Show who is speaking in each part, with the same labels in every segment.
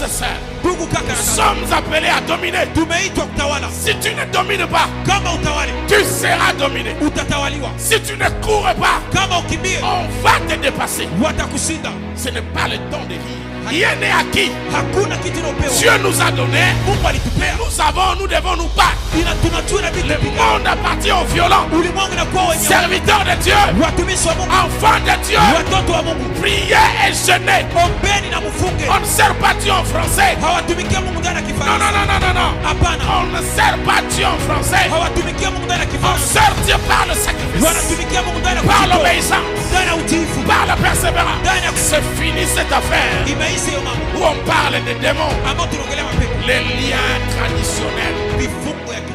Speaker 1: et sœurs, nous sommes appelés à dominer. Si tu ne domines pas, tu seras dominé. Si tu ne cours pas, on va te dépasser. Ce n'est pas le temps de rire. Rien n'est acquis. Dieu nous a donné, mais nous devons nous battre. Le monde appartient aux violents. Serviteurs de Dieu, enfants de Dieu, priez et jeûnez. On ne sert pas Dieu en français. Non. On ne sert pas Dieu en français. On sert Dieu par le sacrifice, par l'obéissance, par la persévérance. C'est fini cette affaire où on parle des démons, les liens traditionnels,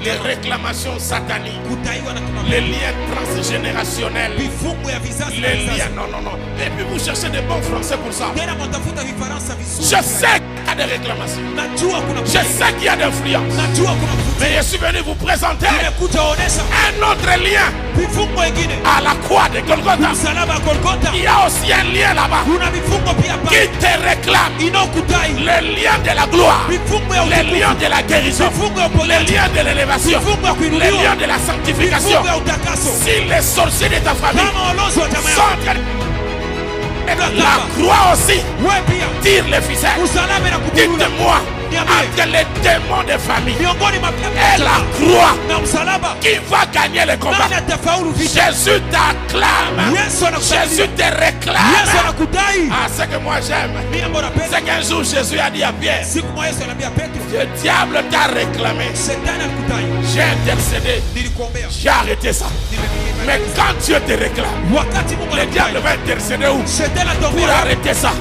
Speaker 1: les réclamations sataniques, les liens transgénérationnels, les liens. Non. Et puis vous cherchez des bons français pour ça. Je sais qu'il y a des réclamations. Je sais qu'il y a des influences. Mais je suis venu vous présenter un autre lien à la croix de Golgotha. Il y a aussi un lien là-bas qui te réclame. Le lien de la gloire, le lien de la guérison, le lien de l'élévation, le lien de la sanctification. Si les sorciers de ta famille sont en train de la croix aussi tire les ficelles, dites-moi, entre les démons de famille et la croix, qui va gagner le combat? Jésus t'acclame, Jésus te réclame. Ce que moi j'aime, c'est qu'un jour Jésus a dit à Pierre, le diable t'a réclamé, j'ai intercédé, j'ai arrêté ça. Mais quand Dieu te réclame, le diable va intercéder où pour arrêter ça?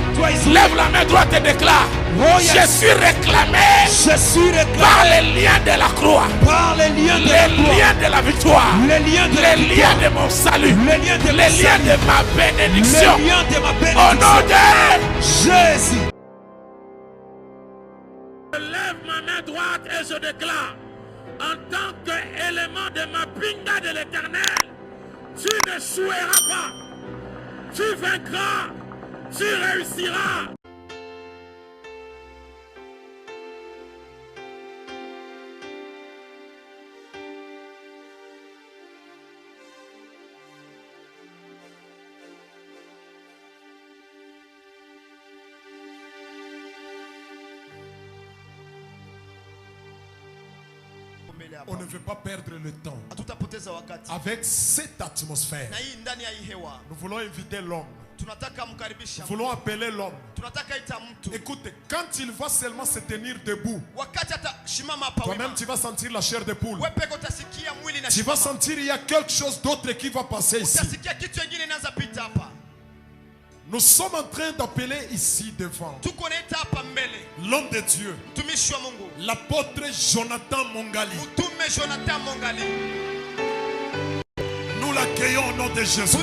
Speaker 1: Lève la main droite et déclare, je suis réclamé par les liens de la croix, les liens de la victoire, les liens de mon salut, les liens de ma bénédiction. Au nom de Jésus. Je lève ma main droite et je déclare, en tant qu'élément de ma pinga de l'Éternel, tu ne joueras pas, tu vaincras, tu réussiras.
Speaker 2: On ne veut pas perdre le temps avec cette atmosphère. Nous voulons inviter l'homme. Nous voulons appeler l'homme. Écoute, quand il va seulement se tenir debout, toi-même tu vas sentir la chair de poule. Tu vas sentir qu'il y a quelque chose d'autre qui va passer ici. Nous sommes en train d'appeler ici devant l'homme de Dieu, l'apôtre Jonathan Mongali. Nous l'accueillons au nom de Jésus.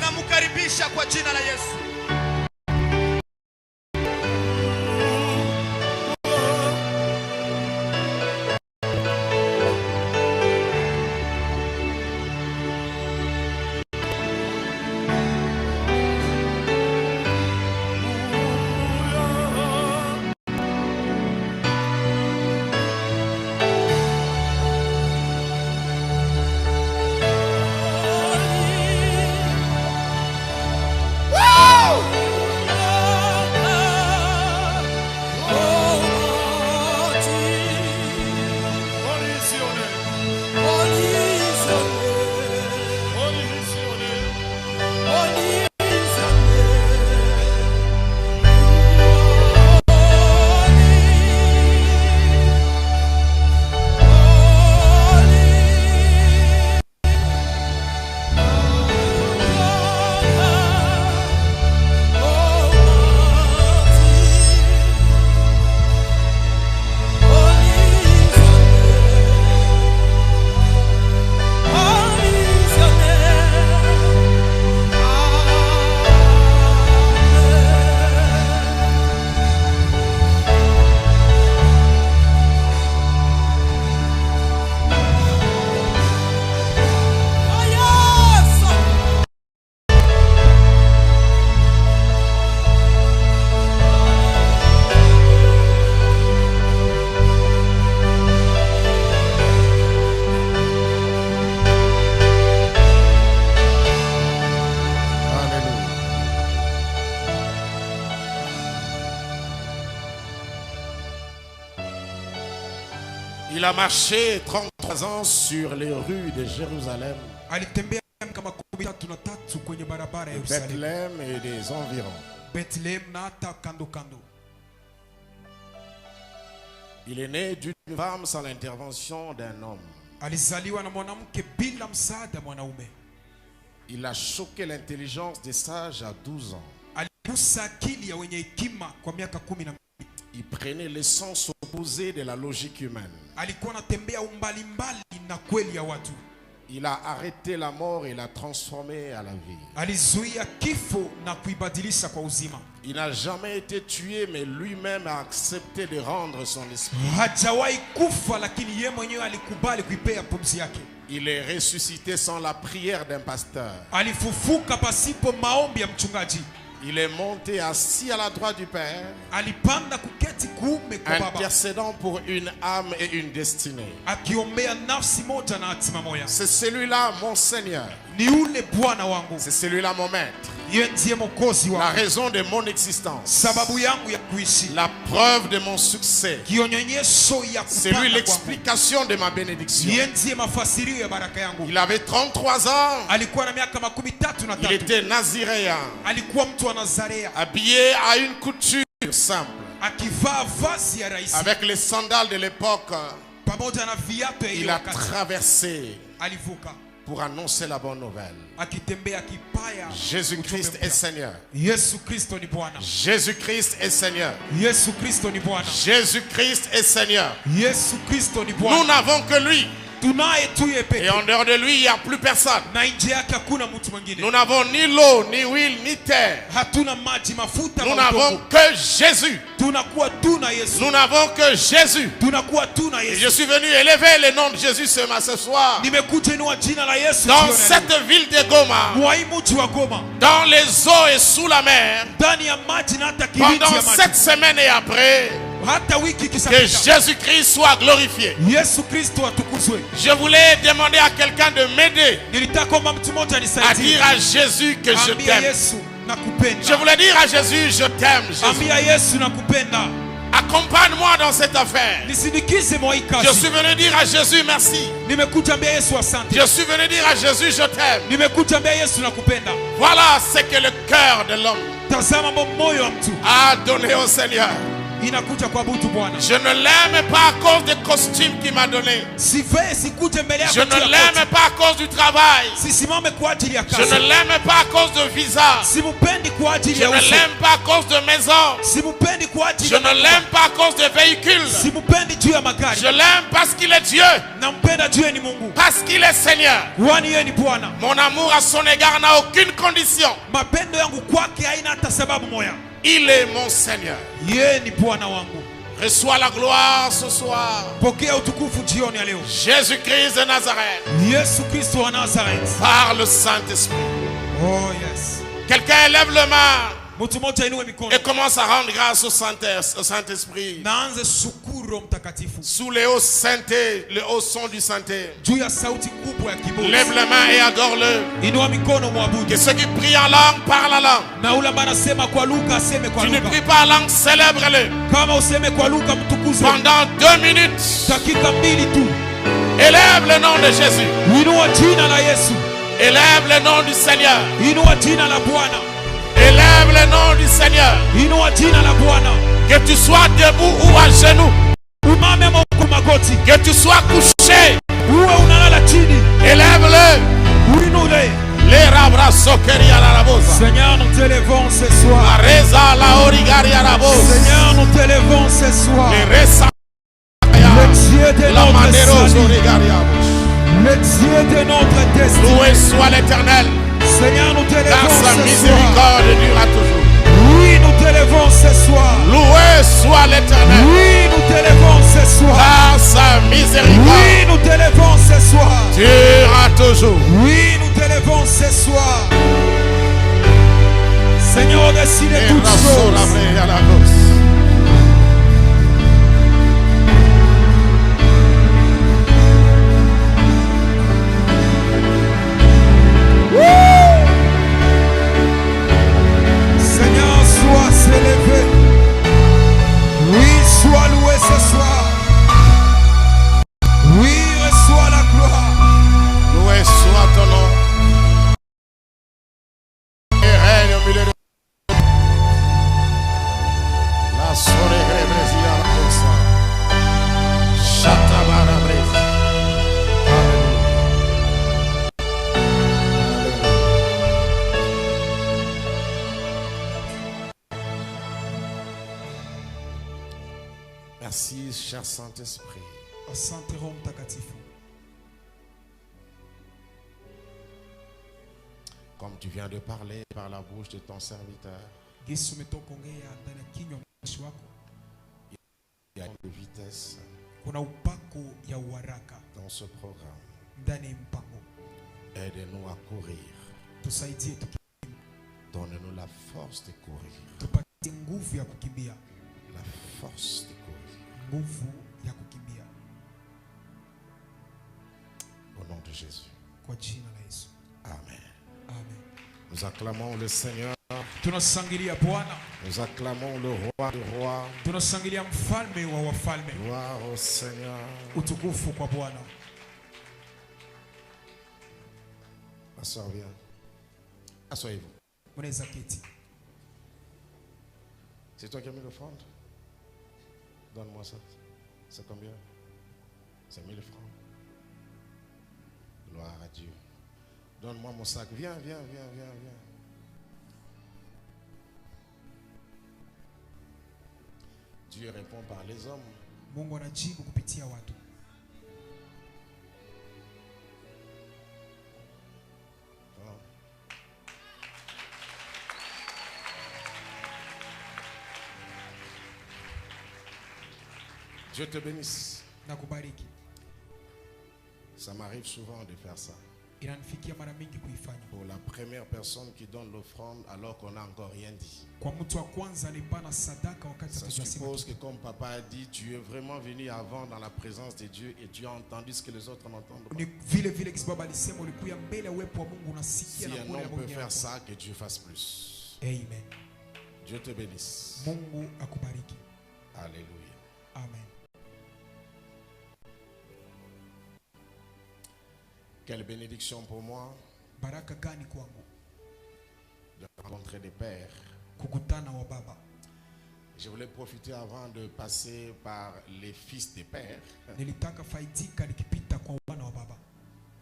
Speaker 2: Il a marché 33 ans sur les rues de Jérusalem, de Bethléem et des environs. Il est né d'une femme sans l'intervention d'un homme. Il a choqué l'intelligence des sages à 12 ans. Il prenait l'essence opposée de la logique humaine. Il a arrêté la mort et l'a transformé à la vie. Il n'a jamais été tué, mais lui-même a accepté de rendre son esprit. Il est ressuscité sans la prière d'un pasteur. Il est monté assis à la droite du Père, intercédant pour une âme et une destinée. C'est celui-là mon Seigneur. C'est celui-là mon maître. La raison de mon existence. La preuve de mon succès. C'est lui l'explication de ma bénédiction. Il avait 33 ans. Il était naziréen, habillé à une couture simple, avec les sandales de l'époque. Il a traversé pour annoncer la bonne nouvelle. Jésus-Christ est Seigneur. Jésus-Christ est Seigneur. Jésus-Christ est Seigneur. Nous n'avons que lui. Et en dehors de lui, il n'y a plus personne. Nous n'avons ni l'eau, ni huile, ni terre. Nous n'avons que Jésus. Nous n'avons que Jésus. Et je suis venu élever le nom de Jésus ce soir. Dans cette ville de Goma, dans les eaux et sous la mer, pendant 7 semaines et après, que Jésus-Christ soit glorifié. Je voulais demander à quelqu'un de m'aider à dire à Jésus que je t'aime. Je voulais dire à Jésus, je t'aime, Jésus. Accompagne-moi dans cette affaire. Je suis venu dire à Jésus merci. Je suis venu dire à Jésus je t'aime. Voilà ce que le cœur de l'homme a donné au Seigneur. Je ne l'aime pas à cause des costumes qu'il m'a donné. Je ne l'aime pas à cause du travail. Je ne l'aime pas à cause de visa. Je ne l'aime pas à cause de maison. Je ne l'aime pas à cause de véhicules. Je l'aime parce qu'il est Dieu. Parce qu'il est Seigneur. Mon amour à son égard n'a aucune condition. Il est mon Seigneur. Reçois la gloire ce soir. Jésus-Christ de Nazareth. Par le Saint-Esprit.
Speaker 3: Oh yes.
Speaker 2: Quelqu'un lève le main et commence à rendre grâce au Saint-Esprit. Sous les hauts saintés, le haut son du sainté. Lève les mains et adore-le. Que ceux qui prient en langue parlent en langue. Tu ne pries pas en langue, célèbre-le. Pendant 2 minutes. Élève le nom de Jésus. Élève le nom du Seigneur. Élève le nom du Seigneur. Que tu sois debout ou à genoux. Que tu sois couché. Élève-le.
Speaker 3: Seigneur, nous t'élevons ce soir. Seigneur, nous t'élevons ce soir. Le Dieu de notre salut. Le Dieu de notre destin.
Speaker 2: Loué soit l'Éternel.
Speaker 3: Seigneur, nous t'élevons
Speaker 2: car sa
Speaker 3: ce soir.
Speaker 2: miséricorde durera toujours.
Speaker 3: Oui, nous t'élevons ce soir.
Speaker 2: Loué soit l'Éternel.
Speaker 3: Oui, nous t'élevons ce soir.
Speaker 2: Car sa miséricorde.
Speaker 3: Oui, nous t'élevons ce soir.
Speaker 2: Durera toujours.
Speaker 3: Oui, nous t'élevons ce soir. Seigneur, décide de toutes choses.
Speaker 2: Merci, cher Saint-Esprit.
Speaker 3: Asante Roho Mtakatifu.
Speaker 2: Comme tu viens de parler par la bouche de ton serviteur,
Speaker 3: Yesu umetoka ongea ndani ya kinywa mtumishi wako.
Speaker 2: il y a une vitesse
Speaker 3: Kuna upako ya uharaka
Speaker 2: dans ce programme.
Speaker 3: ndani ya mpango.
Speaker 2: Aide-nous à courir.
Speaker 3: Tusaidie
Speaker 2: Donne-nous la force de courir.
Speaker 3: tupatie nguvu ya kukimbia.
Speaker 2: La force de courir.
Speaker 3: Nguvu ya kukimbia.
Speaker 2: Au nom de Jésus.
Speaker 3: Kwa jina la Yesu.
Speaker 2: Amen.
Speaker 3: Amen.
Speaker 2: Nous acclamons le Seigneur.
Speaker 3: Tunasangilia Bwana.
Speaker 2: Nous acclamons le roi des rois.
Speaker 3: Tunasangilia mfalme wa wafalme.
Speaker 2: Gloire au Seigneur.
Speaker 3: Utukufu kwa Bwana.
Speaker 2: Assoyez bien. Asseyez-vous.
Speaker 3: Mnaweza keti.
Speaker 2: C'est toi qui as mis l'offrande? Donne-moi ça. C'est combien? C'est 1000 francs. Gloire à Dieu. Donne-moi mon sac. Viens, viens, viens, viens, viens. Dieu répond par les hommes.
Speaker 3: Mungu anajibu kupitia watu.
Speaker 2: Dieu te bénisse.
Speaker 3: Nakubariki.
Speaker 2: Ça m'arrive souvent de faire ça.
Speaker 3: Inanifikia mara mingi kuifanya.
Speaker 2: Pour la première personne qui donne l'offrande alors qu'on n'a encore rien dit.
Speaker 3: Kwa mtu wa kwanza alipana sadaka wakati
Speaker 2: Ça
Speaker 3: hatujasema.
Speaker 2: suppose que comme papa a dit, tu es vraiment venu avant dans la présence de Dieu et tu as entendu ce que les autres n'entendent pas.
Speaker 3: Ni vile vile kibaba alisema ulikuya mbele uwepo wa Mungu unasikia
Speaker 2: Si
Speaker 3: na
Speaker 2: un
Speaker 3: kuona
Speaker 2: homme peut
Speaker 3: Mungu.
Speaker 2: faire ça, que Dieu fasse plus.
Speaker 3: Amen.
Speaker 2: Dieu te bénisse.
Speaker 3: Mungu akubariki.
Speaker 2: Alléluia.
Speaker 3: Amen.
Speaker 2: Quelle bénédiction pour moi
Speaker 3: Baraka gani kwangu
Speaker 2: de rencontrer des pères.
Speaker 3: kukutana wa baba.
Speaker 2: Je voulais profiter avant de passer par les fils des pères.
Speaker 3: Nilitaka faidika nikipita kwa wana wa baba.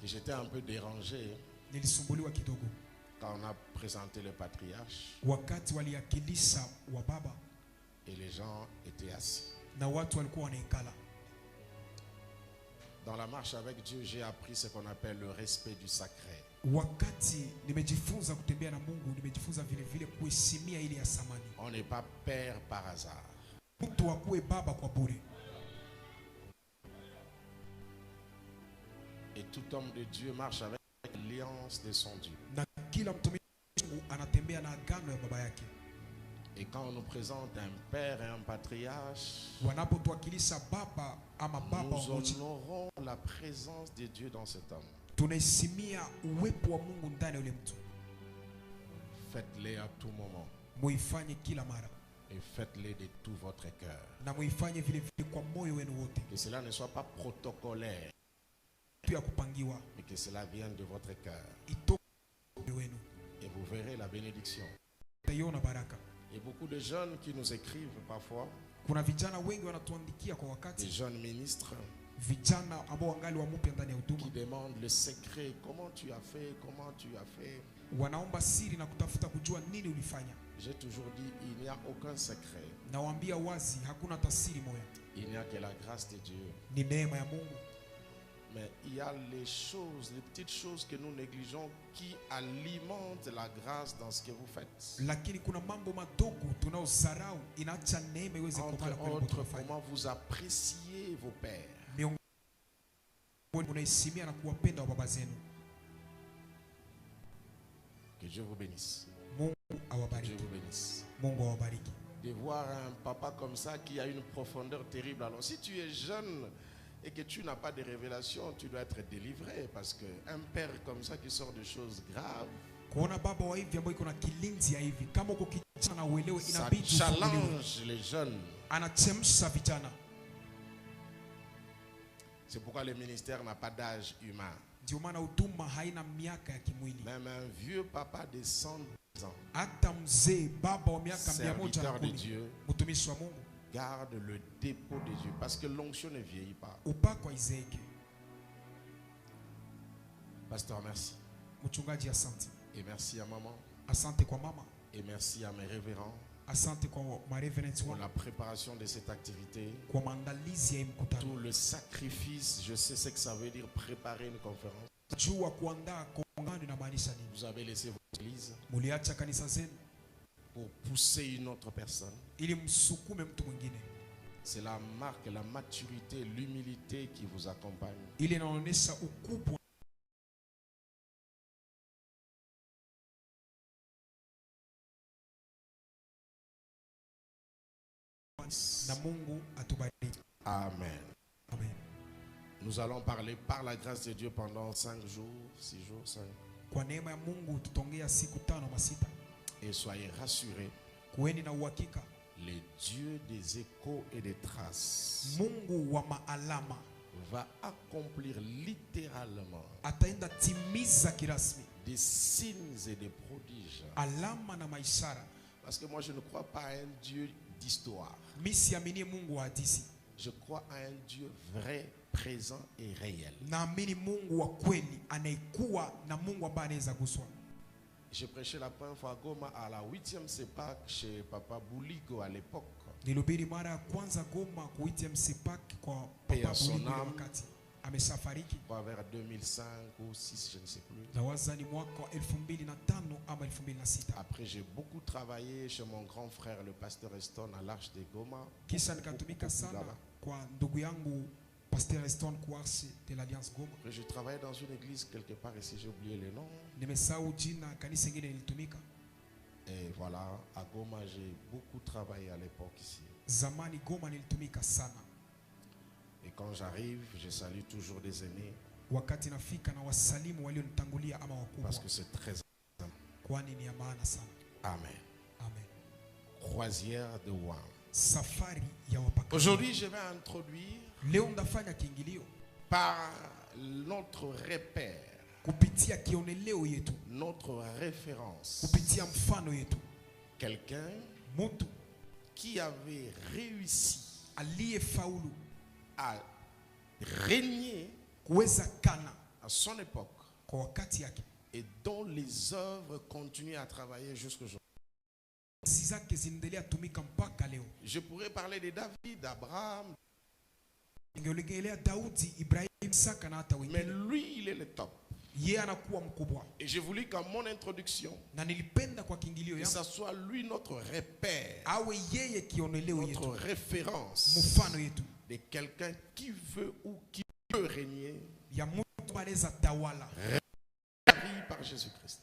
Speaker 2: Que j'étais un peu dérangé
Speaker 3: Nilisumbuliwa kidogo
Speaker 2: quand on a présenté le patriarche
Speaker 3: wakati waliakilisha wa baba
Speaker 2: et les gens étaient assis.
Speaker 3: na watu walikuwa wanaikala.
Speaker 2: Dans la marche avec Dieu, j'ai appris ce qu'on appelle le respect du sacré.
Speaker 3: Wakati nimejifunza kutembea na Mungu, nimejifunza vile vile kuheshimia ile ya samani.
Speaker 2: On n'est pas père par hasard.
Speaker 3: Mtu akuwe baba kwa bure.
Speaker 2: Et tout homme de Dieu marche avec l'alliance de son Dieu.
Speaker 3: Na kila mtumishi wa Mungu anatembea na agano ya baba yake.
Speaker 2: Et quand on nous présente un père et un patriarche,
Speaker 3: Wanapotuwakilisha baba ama baba
Speaker 2: nous
Speaker 3: mmoja,
Speaker 2: honorons la présence de Dieu dans cet homme.
Speaker 3: tunaheshimia uwepo wa Mungu ndani ya yule mtu.
Speaker 2: Faites-les à tout moment.
Speaker 3: Muifanye kila mara.
Speaker 2: Et faites-les de tout votre cœur.
Speaker 3: Na muifanye vile vile kwa moyo wenu wote.
Speaker 2: Que cela ne soit pas protocolaire,
Speaker 3: Pia kupangiwa.
Speaker 2: mais que cela vienne de votre cœur.
Speaker 3: Itoke wenu.
Speaker 2: Et vous verrez la bénédiction.
Speaker 3: Utaiona baraka.
Speaker 2: Et beaucoup de jeunes qui nous écrivent parfois,
Speaker 3: Kuna vijana wengi wanatuandikia kwa
Speaker 2: des
Speaker 3: wakati.
Speaker 2: jeunes ministres,
Speaker 3: Vijana ambao wangali wa mpya ndani ya huduma.
Speaker 2: qui demandent le secret. Comment tu as fait? Comment tu as fait?
Speaker 3: Wanaomba siri na kutafuta kujua nini ulifanya.
Speaker 2: J'ai toujours dit, il n'y a aucun secret.
Speaker 3: Nawaambia wazi, hakuna tasiri moya.
Speaker 2: Il n'y a que la grâce de Dieu.
Speaker 3: Ni neema ya Mungu.
Speaker 2: Mais il y a les choses, les petites choses que nous négligeons qui alimentent la grâce dans ce que vous faites.
Speaker 3: Lakini kuna mambo madogo tunaosarau inaacha neema iweze
Speaker 2: Entre
Speaker 3: kumala kwa
Speaker 2: autres,
Speaker 3: mtu.
Speaker 2: comment vous appréciez vos pères.
Speaker 3: Unaheshimia na kuwapenda wa baba zenu.
Speaker 2: Que Dieu vous bénisse.
Speaker 3: Mungu
Speaker 2: Dieu
Speaker 3: awabariki.
Speaker 2: vous bénisse.
Speaker 3: Mungu awabariki.
Speaker 2: De voir un papa comme ça qui a une profondeur terrible. Alors si tu es jeune et que tu n'as pas de révélation, tu dois être délivré, parce qu'un père comme ça qui sort de choses graves,
Speaker 3: Kuona baba wa hivi ambaye kuna kilinzi ya hivi, kama uko kijana na uelewe,
Speaker 2: ça
Speaker 3: inabidi
Speaker 2: challenge les jeunes.
Speaker 3: anachemsha vijana.
Speaker 2: C'est pourquoi le ministère n'a pas d'âge humain.
Speaker 3: Ndio maana huduma haina miaka ya kimwili.
Speaker 2: Même un vieux papa de 100 ans,
Speaker 3: Hata mzee baba wa miaka
Speaker 2: serviteur de
Speaker 3: 110,
Speaker 2: Dieu,
Speaker 3: mtumishi wa Mungu,
Speaker 2: garde le dépôt de Dieu, parce que l'onction ne vieillit pas.
Speaker 3: upako izeeke.
Speaker 2: Pasteur, merci.
Speaker 3: Mchungaji, asante.
Speaker 2: Et merci à maman.
Speaker 3: Asante kwa mama.
Speaker 2: Et merci à mes révérends. pour la préparation de cette activité. Tout le sacrifice, je sais ce que ça veut dire préparer une conférence. Vous avez laissé votre église pour pousser une autre personne. C'est la marque, la maturité, l'humilité qui vous accompagne. Amen. Nous allons parler par la grâce de Dieu pendant 5 jours, 6 jours, 5. Et soyez rassurés. Le Dieu des échos et des traces va accomplir littéralement des signes et des prodiges. Parce que moi je ne crois pas à un Dieu d'histoire. Je crois à un Dieu vrai, présent et réel. J'ai prêché la première fois à Goma à la 8e CEPAC chez Papa Bouligo à l'époque. Paix à son âme. Vers 2005 ou 2006, je ne sais plus. Après, j'ai beaucoup travaillé chez mon grand frère, le pasteur Eston, à l'Arche de Goma. Je travaillais dans une église quelque part ici, j'ai oublié le nom. Et voilà, à Goma, j'ai beaucoup travaillé à l'époque ici. Et quand j'arrive, je salue toujours des aînés. Parce que c'est très important. Amen. Croisière de Wam. Aujourd'hui, je vais introduire par notre repère, notre référence, quelqu'un qui avait réussi à régner à son époque et dont les œuvres continuent à travailler jusqu'aujourd'hui. Je pourrais parler de David, d'Abraham, mais lui il est le top. Et j'ai voulu qu'en mon introduction, que ce soit lui notre repère, notre référence de quelqu'un qui veut ou qui peut régner par Jésus-Christ.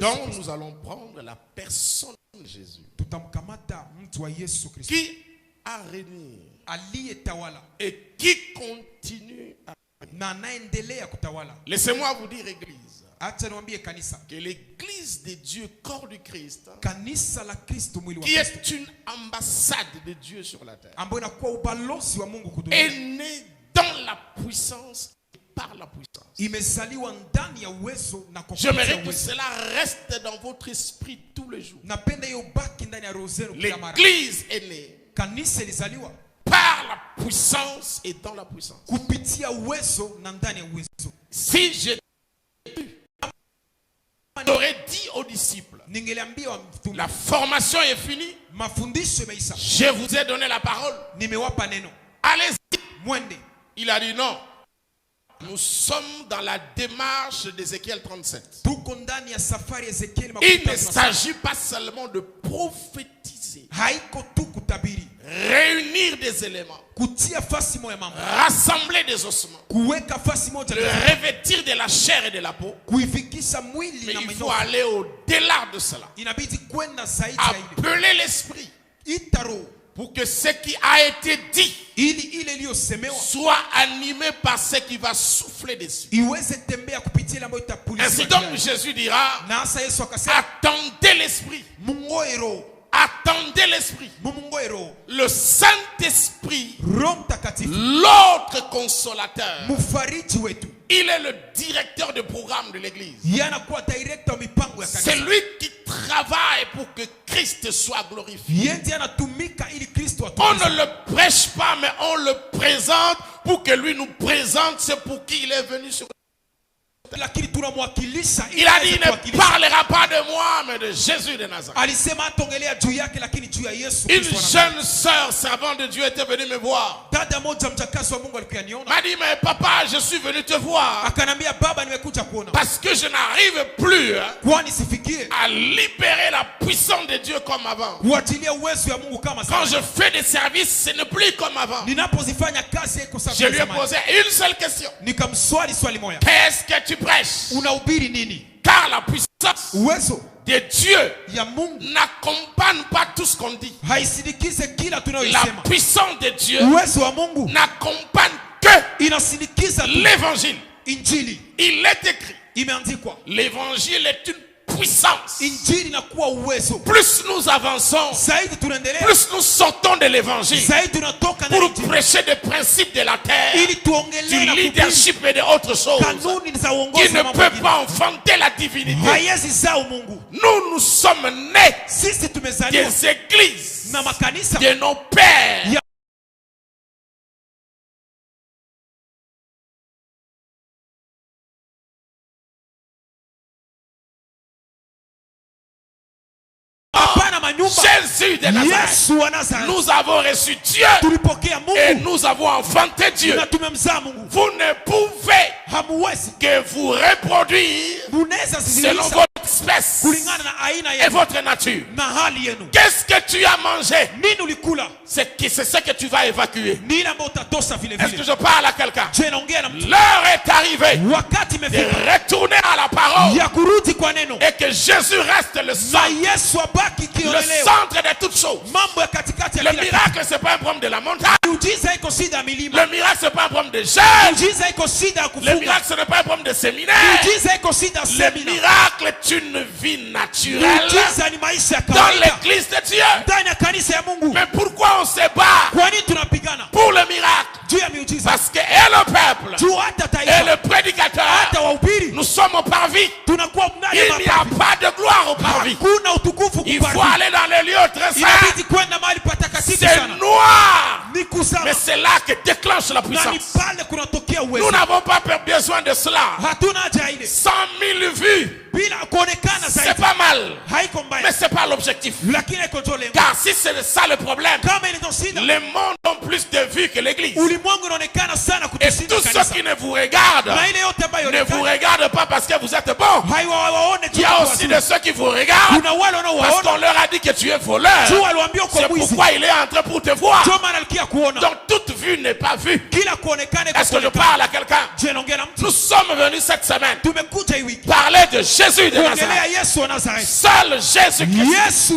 Speaker 2: Donc nous allons prendre la personne de Jésus qui a régné et qui continue à régner. Laissez-moi vous dire, Église, que l'Église de Dieu, corps du Christ, qui est une ambassade de Dieu sur la terre, est née dans la puissance et par la puissance. J'aimerais que cela reste dans votre esprit tous les jours. L'Église est née par la puissance et dans la puissance. Si j'aurais dit aux disciples, la formation est finie, je vous ai donné la parole, allez-y. Il a dit non. Nous sommes dans la démarche d'Ézéchiel 37. Il ne s'agit pas seulement de prophétiser, réunir des éléments, rassembler des ossements, le revêtir de la chair et de la peau. Mais il faut aller au-delà de cela. Appeler l'esprit pour que ce qui a été dit soit animé par ce qui va souffler dessus. Ainsi donc Jésus dira, attendez l'esprit. Attendez l'esprit. Le Saint-Esprit, l'autre consolateur, il est le directeur de programme de l'église. C'est lui qui travaille pour que Christ soit glorifié. On ne le prêche pas, mais on le présente pour que lui nous présente. C'est pour qui il est venu sur représenter. Il a dit, il ne parlera pas de moi, mais de Jésus de Nazareth. Une jeune sœur servante de Dieu était venue me voir. M'a dit, mais papa, je suis venu te voir parce que je n'arrive plus à libérer la puissance de Dieu comme avant. Quand je fais des services, ce n'est plus comme avant. Je lui ai posé une seule question. Qu'est-ce que tu prêches? Car la puissance de Dieu n'accompagne pas tout ce qu'on dit. La puissance de Dieu n'accompagne que l'évangile. Il est écrit, l'évangile est une puissance. Plus nous avançons, plus nous sortons de l'évangile pour prêcher des principes de la terre, du leadership et d'autres choses qui ne peuvent pas enfanter la divinité. Nous sommes nés des églises de nos pères. Jésus de Nazareth. Nous avons reçu Dieu et nous avons enfanté Dieu. Vous ne pouvez que vous reproduire selon votre espèce et votre nature. Qu'est-ce que tu as mangé? C'est ce que tu vas évacuer. Est-ce que je parle à quelqu'un? L'heure est arrivée de retourner à la parole et que Jésus reste le centre de toutes choses. Le miracle, ce n'est pas un problème de la montagne. Le miracle, ce n'est pas un problème de jeûne. Le miracle, ce n'est pas un problème de séminaire. Le miracle est une vie naturelle dans l'église de Dieu. Mais pourquoi on se bat pour le miracle? Parce que le peuple et le prédicateur, nous sommes au parvis. Il n'y a pas de gloire au parvis. Il faut aller dans les lieux très saints. C'est noir, mais c'est là que déclenche la puissance. Nous n'avons pas besoin de cela. 100 000 vues, c'est pas mal, mais c'est pas l'objectif. Car si c'est ça le problème, les mondes ont plus de vues que l'église. Et tous ceux qui ne vous regardent ne vous regardent pas parce que vous êtes bon. Il y a aussi de ceux qui vous regardent parce qu'on leur a dit que tu es voleur. C'est pourquoi il est entré pour te voir. Donc toute vue n'est pas vue. Est-ce que je parle à quelqu'un? Nous sommes venus cette semaine parler de Jésus de Nazareth. Seul Jésus-Christ,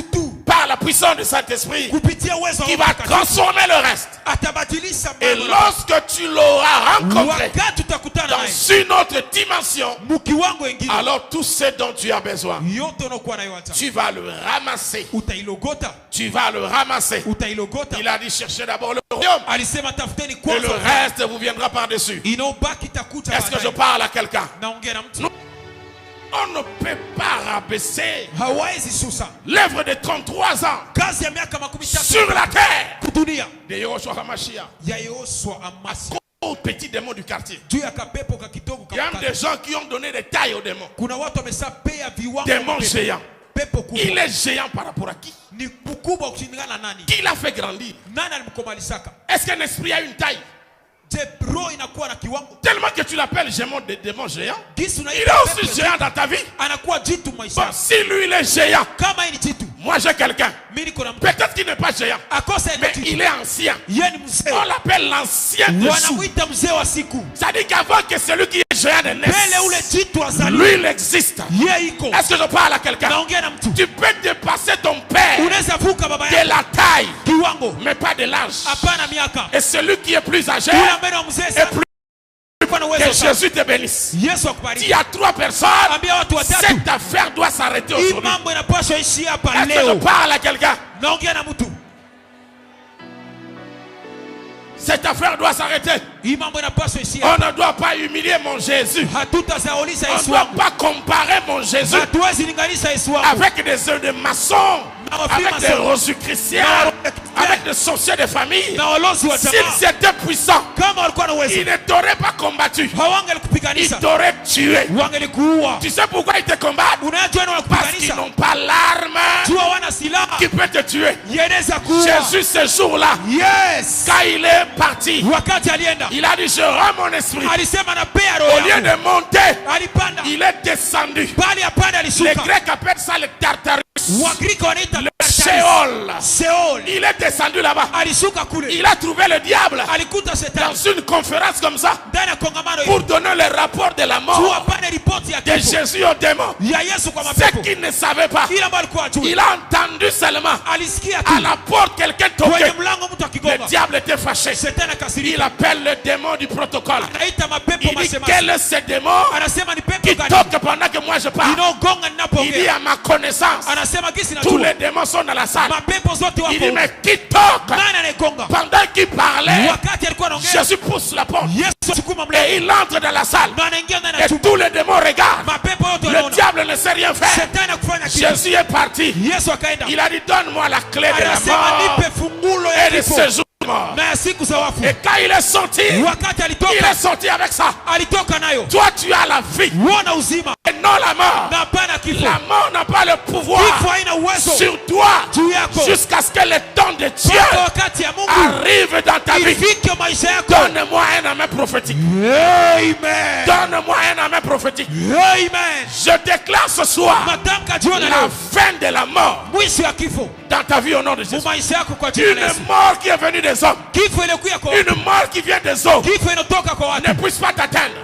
Speaker 2: par la puissance du Saint-Esprit, qui va transformer le reste. Et lorsque tu l'auras rencontré dans une autre dimension, alors tout ce dont tu as besoin, tu vas le ramasser. Tu vas le ramasser. Il a dit cherchez d'abord le royaume et le reste vous viendra par-dessus. Est-ce que je parle à quelqu'un? On ne peut pas rabaisser l'œuvre de 33 ans sur la terre de Yehoshua HaMashiach. Au petit démon du quartier. Il y a des gens qui ont donné des tailles aux démons. Démons géants. Il est géant par rapport à qui? Qui l'a fait grandir? Est-ce qu'un esprit a une taille? Tellement que tu l'appelles démon géant, il est aussi géant dans ta vie. Bon, si lui il est géant, moi j'ai quelqu'un, peut-être qu'il n'est pas géant, mais il est ancien. On l'appelle l'ancien de jour. Ça dit qu'avant que celui qui est géant ne naisse, lui il existe. Est-ce que je parle à quelqu'un? Tu peux dépasser ton père de la taille, mais pas de l'âge. Et celui qui est plus âgé et plus que Jésus te bénisse. Il y a 3 personnes. Cette affaire doit s'arrêter aujourd'hui. Est-ce que je parle à quelqu'un? Cette affaire doit s'arrêter. On ne doit pas humilier mon Jésus. On ne doit pas comparer mon Jésus avec des œufs de maçons, avec des rosicruciens,
Speaker 1: avec des sorciers de famille, s'ils étaient puissants, ils ne t'auraient pas combattu. Ils t'auraient tué. Tu sais pourquoi ils te combattent? Parce qu'ils n'ont pas l'arme qui peut te tuer. Jésus, ce jour-là, quand il est parti, il a dit, je rends mon esprit. Au lieu de monter, il est descendu. Les Grecs appellent ça le Tartarus. Le Sheol. Il est descendu là-bas. Il a trouvé le diable dans une conférence comme ça pour donner le rapport de la mort de Jésus aux démons. Ce qu'il ne savait pas, il a entendu seulement à la porte quelqu'un toquer. Le diable était fâché. Il appelle le démon du protocole. Il dit, quel est ce démon qui toque pendant que moi je parle? Il dit, à ma connaissance, tous les démons sont dans la salle. Il dit, mais qui toque? Pendant qu'il parlait, Jésus pousse la porte et il entre dans la salle. Et tous les démons regardent. Le diable ne sait rien faire. Jésus est parti. Il a dit, donne-moi la clé de la mort et de ce jour. Et quand il est sorti avec ça. Toi tu as la vie et non la mort. La mort n'a pas le pouvoir sur toi jusqu'à ce que le temps de Dieu arrive dans ta vie. Donne-moi un amen prophétique. Donne-moi un amen prophétique. Je déclare ce soir la fin de la mort dans ta vie au nom de Jésus. Une mort qui est venue des hommes, une mort qui vient des hommes, ne puisse pas t'atteindre.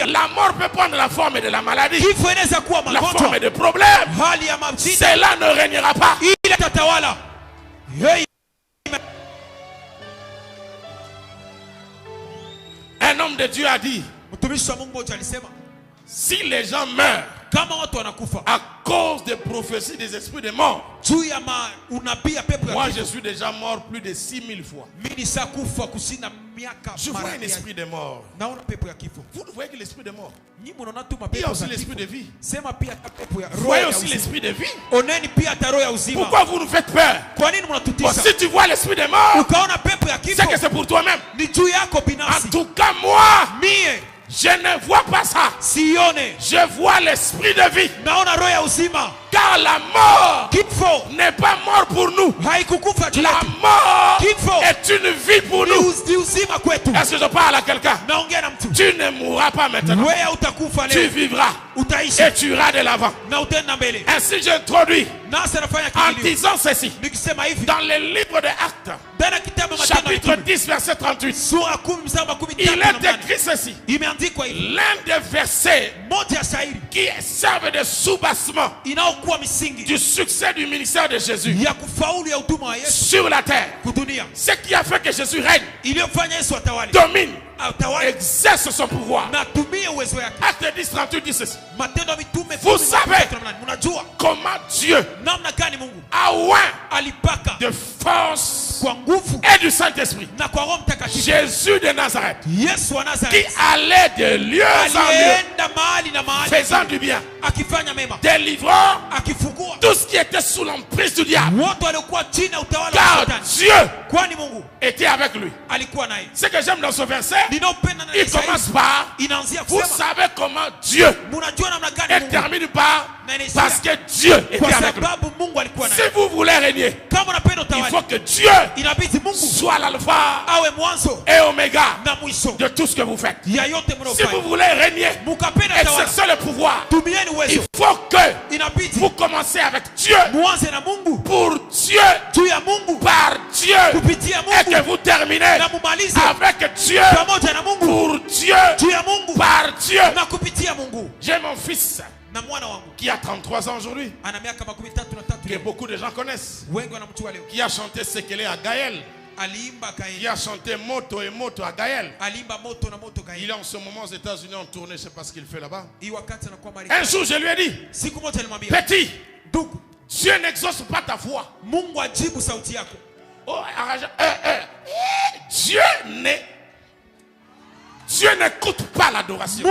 Speaker 1: La mort peut prendre la forme de la maladie, la forme de problème. Cela ne régnera pas. Un homme de Dieu a dit, si les gens meurent à cause des prophéties des esprits de mort, moi je suis déjà mort plus de 6000 fois. Je vois un esprit de mort. Vous voyez que l'esprit de mort, il y a aussi l'esprit de vie. Vous voyez aussi l'esprit de vie. Pourquoi vous nous faites peur? Bon, si tu vois l'esprit de mort, c'est que c'est pour toi-même. En tout cas moi, je ne vois pas ça. Je vois l'esprit de vie. Car la mort n'est pas mort pour nous. La mort est une vie pour nous. Est-ce que je parle à quelqu'un? Tu ne mourras pas maintenant. Tu vivras et tu iras de l'avant. Ainsi j'introduis en disant ceci dans le livre des Actes, chapitre 10, verset 38. Il est écrit ceci. L'un des versets qui servent de soubassement du succès du ministère de Jésus sur la terre. Ce qui a fait que Jésus règne, domine, exerce son pouvoir. Acte 10, 38 dit ceci. Vous savez comment Dieu a oint de force et du Saint-Esprit Jésus de Nazareth, qui allait de lieu en lieu faisant du bien, délivrant tout ce qui était sous l'emprise du diable, car Dieu était avec lui. Ce que j'aime dans ce verset, il commence par, vous savez comment Dieu, et termine par, parce que Dieu était avec lui. Si vous voulez régner, il faut que Dieu soit l'alpha et oméga de tout ce que vous faites. Si vous voulez régner, exercer le pouvoir, il faut que vous commencez avec Dieu, pour Dieu, par Dieu, et que vous terminez avec Dieu, pour Dieu, par Dieu. J'ai mon fils qui a 33 ans aujourd'hui, que beaucoup de gens connaissent, qui a chanté Sekele à Gaël, qui a chanté Moto et Moto à Gaël. Il est en ce moment aux États-Unis en tournée, je ne sais pas ce qu'il fait là-bas. Un jour je lui ai dit, petit, Dieu n'exauce pas ta voix. Dieu n'écoute pas l'adoration.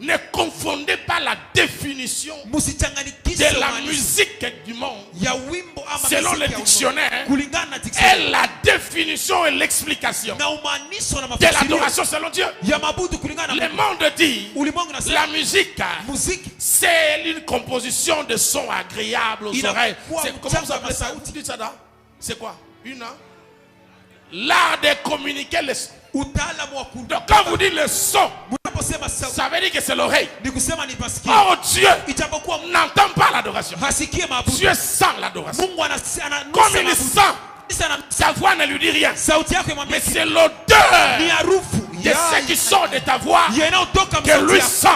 Speaker 1: Ne confondez pas la définition de la musique du monde selon le dictionnaire et la définition et l'explication de l'adoration selon Dieu. Le monde dit la musique c'est une composition de sons agréables aux oreilles. Comment vous appelez ça? C'est quoi? L'art de communiquer le son. Donc quand vous dites le son, ça veut dire que c'est l'oreille. Or Dieu n'entend pas l'adoration. Dieu sent l'adoration. Comme il sent, sa voix ne lui dit rien. Mais c'est l'odeur de ce qui sort de ta voix que lui sent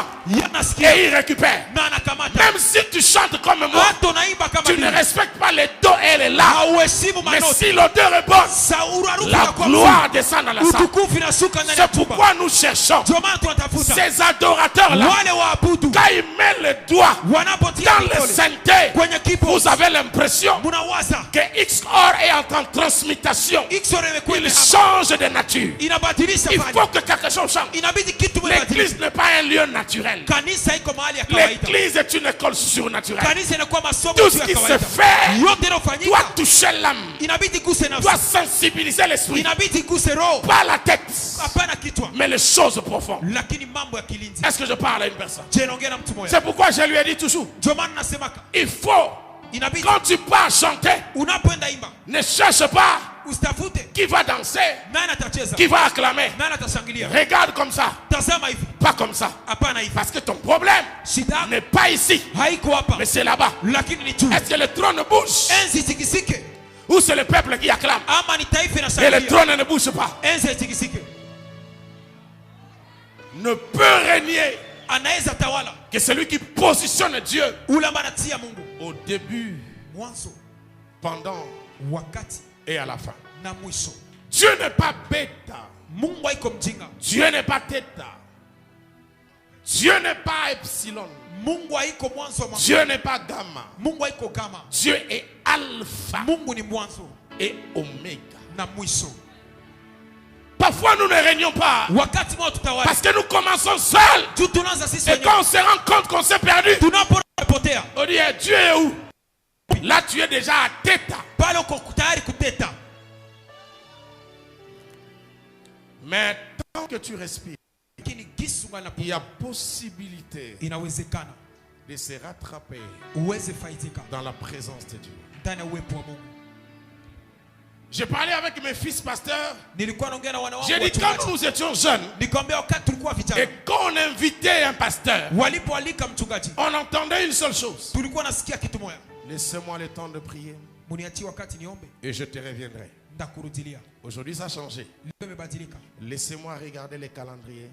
Speaker 1: et il récupère. Même si tu chantes comme moi, tu ne respectes pas les do et les la. Mais si l'odeur est bonne, la gloire descend dans la salle. C'est pourquoi nous cherchons ces adorateurs-là. Quand ils mettent le doigt dans le sainteté, vous avez l'impression que XOR est en transmutation. Il change de nature. Il faut que quelque chose change. L'église n'est pas un lieu naturel. L'église est une école surnaturelle. Tout ce qui se fait doit toucher l'âme, doit sensibiliser l'esprit, pas la tête, mais les choses profondes. Est-ce que je parle à une personne? C'est pourquoi je lui ai dit toujours, il faut, quand tu pars chanter, ne cherche pas qui va danser, qui va acclamer. Regarde comme ça, pas comme ça. Parce que ton problème n'est pas ici, mais c'est là-bas. Est-ce que le trône bouge? Ou c'est le peuple qui acclame et le trône ne bouge pas? Ne peut régner que celui qui positionne Dieu au début, pendant et à la fin. Dieu n'est pas bêta. Dieu n'est pas theta. Dieu n'est pas epsilon. Dieu n'est pas gamma. Dieu est alpha et oméga. Parfois nous ne régnons pas parce que nous commençons seuls. Et quand on se rend compte qu'on s'est perdu, on dit Dieu est où? Là tu es déjà à theta. Mais tant que tu respires, il y a possibilité de se rattraper dans la présence de Dieu. J'ai parlé avec mes fils pasteurs. J'ai dit quand nous étions jeunes et quand on invitait un pasteur, on entendait une seule chose: laissez-moi le temps de prier et je te reviendrai. Aujourd'hui ça a changé. Laissez-moi regarder les calendriers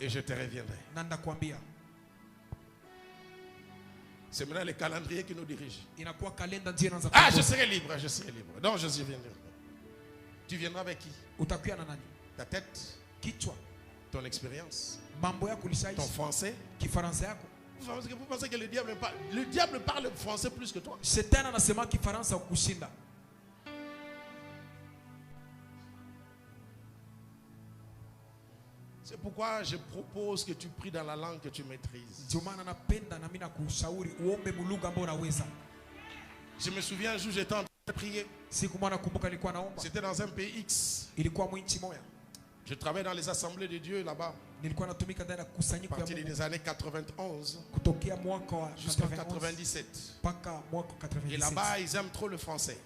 Speaker 1: et je te reviendrai. C'est maintenant les calendriers qui nous dirigent. Ah, je serai libre, je serai libre. Donc je viendrai. Tu viendras avec qui? Ta tête, ton expérience, ton français. Vous pensez que le diable parle français plus que toi? C'est pourquoi je propose que tu pries dans la langue que tu maîtrises. Je me souviens un jour j'étais en train de prier. C'était dans un pays X. Je travaille dans les assemblées de Dieu là-bas. À partir des années 91 jusqu'en 97. Et là-bas, ils aiment trop le français.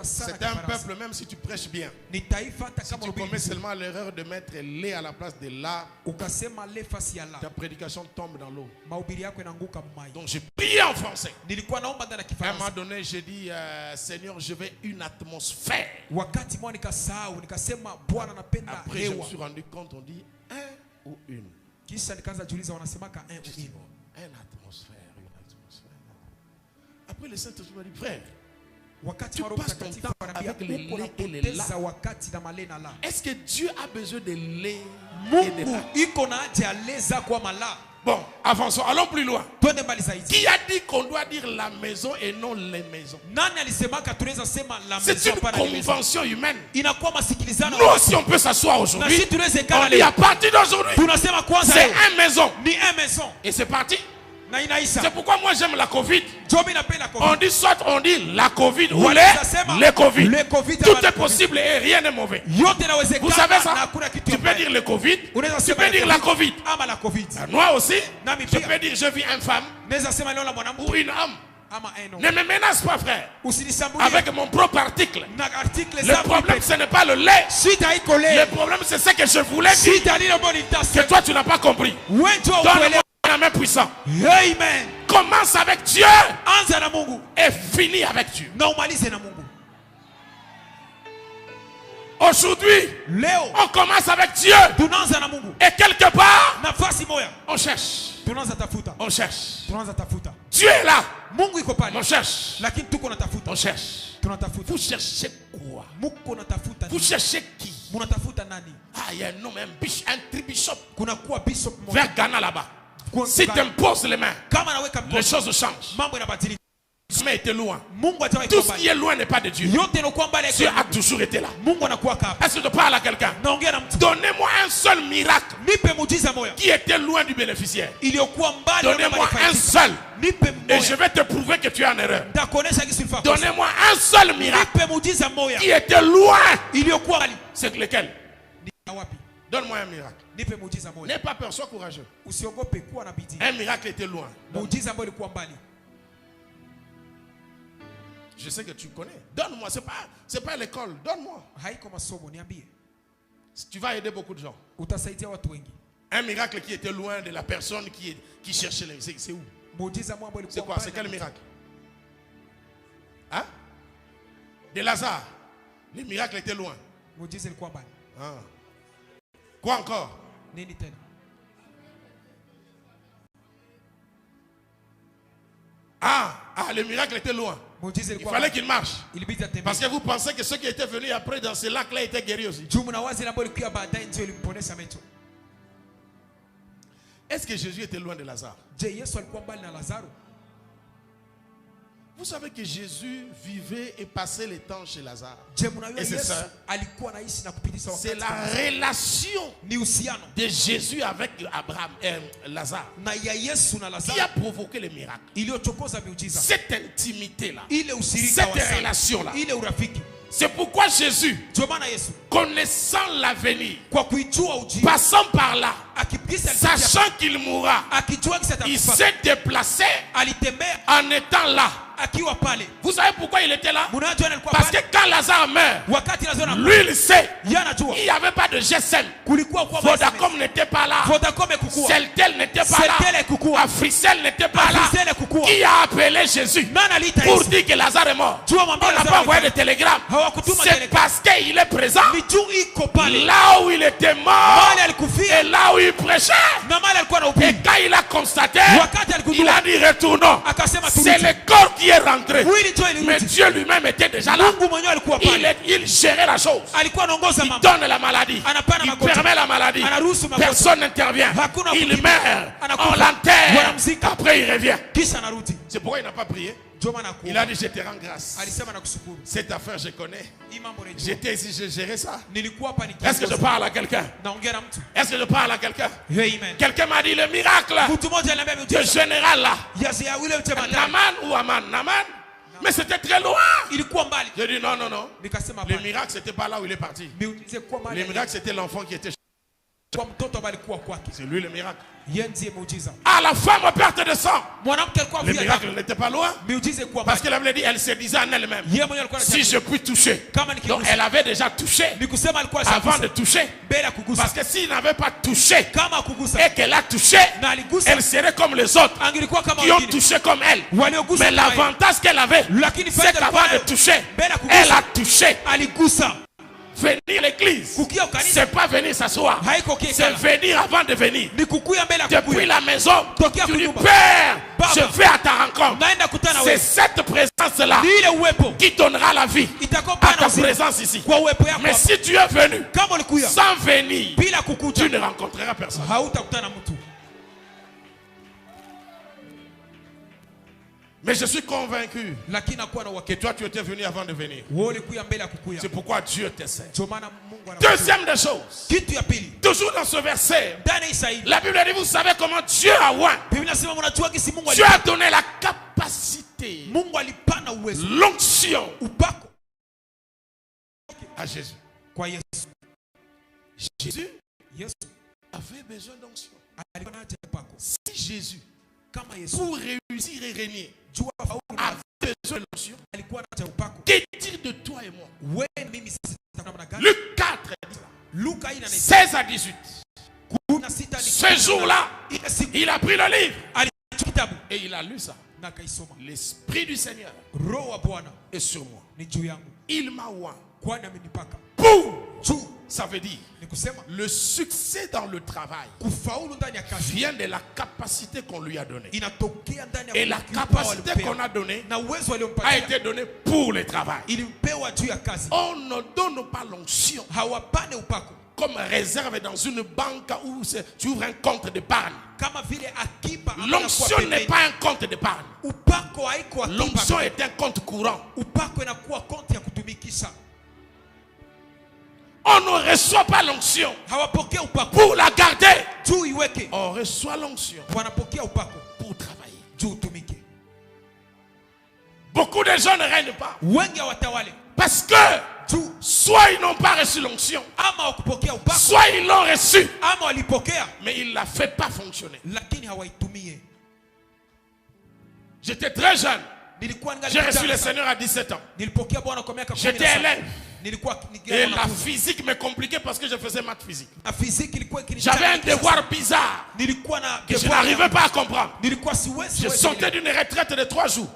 Speaker 1: C'est un peuple, même si tu prêches bien, si tu commets seulement l'erreur de mettre les à la place de la, ta prédication tombe dans l'eau. Donc j'ai prié en français. À un moment donné, j'ai dit Seigneur, je veux une atmosphère. Après, je me suis rendu compte, on dit un ou une. Une atmosphère, une atmosphère. Après, le Saint-Esprit m'a dit, frère, tu passes ton temps avec les lait et les la. Est-ce que Dieu a besoin de lait et de la? Bon, avançons, allons plus loin. Qui a dit qu'on doit dire la maison et non les maisons? C'est une convention humaine. Nous aussi on peut s'asseoir aujourd'hui. On dit à partir d'aujourd'hui, c'est une maison. Et c'est parti. C'est pourquoi moi j'aime la Covid. On dit soit on dit la Covid ou les Covid. Tout est possible et rien n'est mauvais. Vous savez ça? Tu peux dire le Covid, tu peux dire la Covid. Moi aussi, je peux dire je vis une femme ou une homme. Ne me menace pas, frère, avec mon propre article. Le problème ce n'est pas le lait. Le problème c'est ce que je voulais dire que toi tu n'as pas compris. Donne-moi la main puissante. Amen. Commence avec Dieu et finis avec Dieu. Aujourd'hui, on commence avec Dieu et quelque part on cherche. On cherche. Dieu est là. On cherche. On cherche. Vous cherchez quoi? Vous cherchez qui? Ah, il y a un homme, un tribishop vers Ghana là-bas. Si tu imposes les mains, les choses changent. Mais était loin. Tout ce qui est loin n'est pas de Dieu. Dieu a toujours été là. Est-ce que je parle à quelqu'un? Donnez-moi un seul miracle qui était loin du bénéficiaire. Donnez-moi un seul. Et je vais te prouver que tu es en erreur. Donnez-moi un seul miracle qui était loin. C'est lequel? Donne-moi un miracle. N'aie pas peur, sois courageux. Un miracle était loin. Je sais que tu connais. Donne-moi, c'est pas l'école. Donne-moi. Tu vas aider beaucoup de gens. Un miracle qui était loin de la personne qui cherchait les. C'est où? C'est quoi? C'est quel miracle? Hein? De Lazare. Le miracle était loin. Ah. Quoi encore? Le miracle était loin. Il fallait qu'il marche. Parce que vous pensez que ceux qui étaient venus après dans ce lac-là étaient guéris aussi. Est-ce que Jésus était loin de Lazare? Vous savez que Jésus vivait et passait le temps chez Lazare et ses sœurs. C'est la relation de Jésus avec Abraham et Lazare qui a provoqué le miracle. Cette intimité-là, cette relation-là. C'est pourquoi Jésus, connaissant l'avenir, passant par là, sachant qu'il mourra, il s'est déplacé en étant là. Vous savez pourquoi il était là? Parce que quand Lazare meurt, lui il sait, il n'y avait pas de GSM. Vodacom n'était pas là. Celtel n'était pas là. Africell n'était pas là. Qui a appelé Jésus pour dire que Lazare est mort? On n'a pas envoyé de télégramme. C'est parce qu'il est présent là où il était mort et là où il prêchait. Et quand il a constaté, il a dit retournons. C'est le corps qui est rentré. Mais Dieu lui-même était déjà là. Il gérait la chose. Il donne la maladie. Il permet la maladie. Personne n'intervient. Il meurt. On l'enterre. Après il revient. C'est pourquoi il n'a pas prié. Il a dit je te rends grâce. Cette affaire je connais. J'étais ici, je gérais ça. Est-ce que je parle à quelqu'un? Est-ce que je parle à quelqu'un? Quelqu'un m'a dit le miracle de général là. Naman ou Aman? Naman? Mais c'était très loin. J'ai dit non. Le miracle c'était pas là où il est parti. Le miracle c'était l'enfant qui était. C'est lui le miracle. À la femme perte de sang, le miracle n'était pas loin. Parce qu'elle avait dit, elle se disait en elle-même, si je puis toucher. Donc elle avait déjà touché avant de toucher. Parce que s'il n'avait pas touché et qu'elle a touché, elle serait comme les autres qui ont touché comme elle. Mais l'avantage qu'elle avait, c'est qu'avant de toucher, elle a touché. Venir à l'église, c'est pas venir s'asseoir, c'est venir avant de venir. Depuis la maison, tu dis Père, je vais à ta rencontre. C'est cette présence-là qui donnera la vie à ta présence ici. Mais si tu es venu sans venir, tu ne rencontreras personne.
Speaker 2: Mais je suis convaincu que toi tu étais venu avant de venir. C'est pourquoi Dieu t'essaie. Deuxième des choses, toujours dans ce verset, la Bible dit, vous savez comment Dieu a oint. Dieu a donné la capacité, l'onction à Jésus. Jésus avait besoin d'onction. Si Jésus, pour réussir et régner, avait besoin d'onction, qu'est-il de toi et moi? Luc 4, 16 à 18. Ce jour-là, il a pris le livre et il a lu ça. L'Esprit du Seigneur est sur moi. Il m'a oint. Pour, ça veut dire, le succès dans le travail vient de la capacité qu'on lui a donnée. Et la capacité qu'on a donnée a été donnée pour le travail. On ne donne pas l'onction comme réserve dans une banque où tu ouvres un compte d'épargne. L'onction n'est pas un compte d'épargne. L'onction est un compte courant. On ne reçoit pas l'onction pour la garder. On reçoit l'onction pour travailler. Beaucoup de gens ne règnent pas parce que soit ils n'ont pas reçu l'onction, soit ils l'ont reçu, mais ils ne la font pas fonctionner. J'étais très jeune. J'ai reçu le Seigneur à 17 ans. J'étais élève. Et la physique me compliquait parce que je faisais maths physique. J'avais un devoir bizarre que je n'arrivais pas à comprendre. Je sortais d'une retraite de 3 jours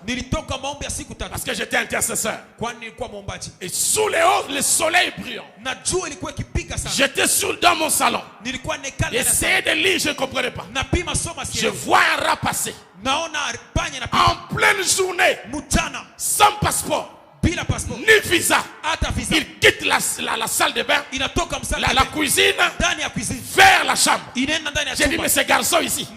Speaker 2: parce que j'étais intercesseur. Et sous le soleil brillant, j'étais dans mon salon. J'essayais de lire, je ne comprenais pas. Je vois un rat passer en pleine journée, sans passeport, ni visa. Il quitte la salle de bain, la cuisine, vers la chambre. J'ai dit, mais ce garçon ici, il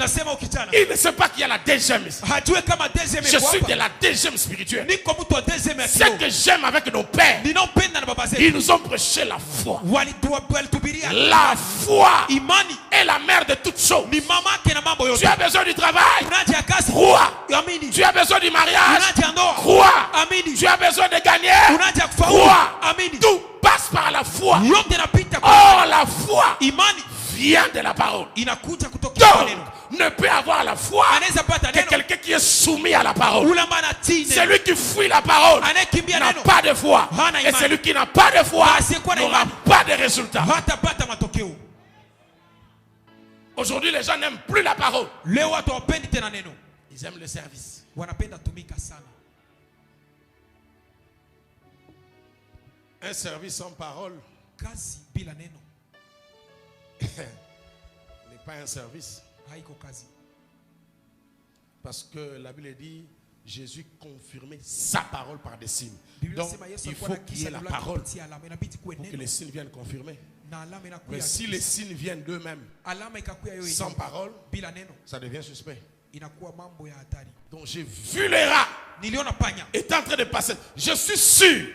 Speaker 2: ne sait pas qu'il y a la deuxième ici. Je suis de la deuxième spirituelle. Ce que j'aime avec nos pères, ils nous ont prêché la foi. La foi est la mère de toutes choses. Tu as besoin du travail, crois. Tu as besoin du mariage, crois. Tu as besoin de gagner, crois. Tout passe par la foi. Oh, la foi vient de la parole. Donc, ne peut avoir la foi que quelqu'un qui est soumis à la parole. Celui qui fuit la parole n'a pas de foi. Et celui qui n'a pas de foi n'aura pas de résultat. Aujourd'hui, les gens n'aiment plus la parole. Ils aiment le service. Un service sans parole n'est pas un service. Parce que la Bible dit, Jésus confirmait sa parole par des signes. Donc, il faut qu'il y ait la parole pour que les signes viennent confirmer. Mais si les signes viennent d'eux-mêmes, sans parole, ça devient suspect. Donc j'ai vu les rats étant en train de passer. Je suis sûr,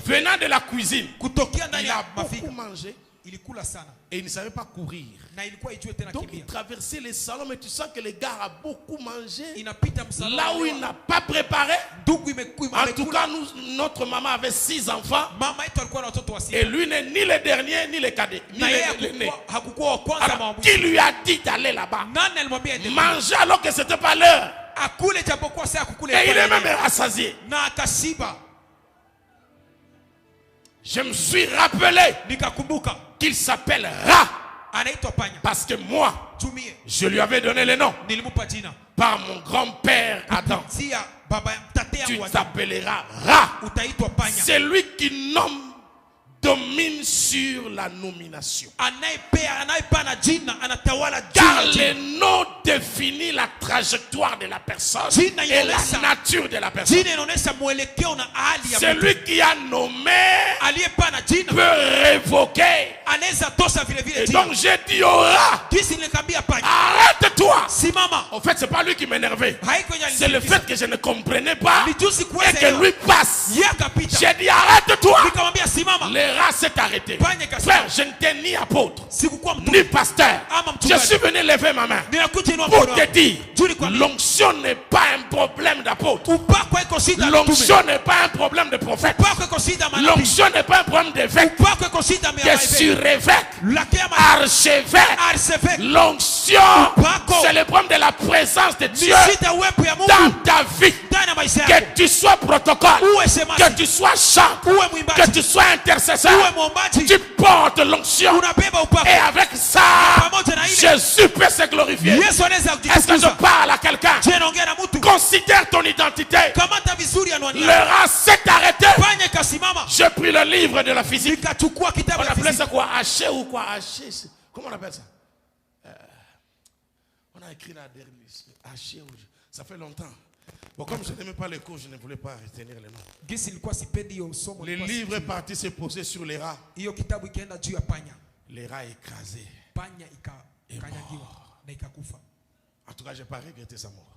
Speaker 2: venant de la cuisine, il a beaucoup mangé et il ne savait pas courir. Donc il traversait les salons, mais tu sens que le gars a beaucoup mangé là où il n'a pas préparé. En tout cas, notre maman avait 6 enfants et lui n'est ni le dernier ni le cadet, ni l'aîné. Alors qui lui a dit d'aller là-bas manger alors que ce n'était pas l'heure? Et il est même rassasié. Je me suis rappelé qu'il s'appelle Ra. Parce que moi, je lui avais donné le nom par mon grand-père Adam. Tu t'appelleras Ra. C'est lui qui nomme, domine sur la nomination. Car le nom définit la trajectoire de la personne et la nature de la personne. Celui qui a nommé peut révoquer
Speaker 1: Et donc j'ai dit au rat, arrête-toi. En fait, c'est pas lui qui m'énervait. C'est le fait que je ne comprenais pas et que lui passe. J'ai dit arrête-toi. Le rat s'est arrêté. Frère, je n'étais ni apôtre, ni pasteur. Je suis venu lever ma main pour te dire, l'onction n'est pas un problème d'apôtre. L'onction n'est pas un problème de prophète. L'onction n'est pas un problème d'évêque. Je suis évêque, archevêque. L'onction, c'est le problème de la présence de Dieu dans ta vie. Que tu sois protocole, que tu sois chant, que tu sois intercesseur, tu portes l'onction. Et avec ça, Jésus peut se glorifier. Est-ce que je parle à quelqu'un? Considère ton identité. Le rat s'est arrêté. J'ai pris le livre de la physique. On appelait ça quoi? Haché ou quoi? Haché. Comment on appelle ça? On a écrit là derrière. Haché. Ça fait longtemps. Bon, comme je n'aimais pas les cours, je ne voulais pas retenir les noms. Le livre est parti se poser sur les rats. Les rats écrasés. Et mort. En tout cas, je n'ai pas regretté sa mort.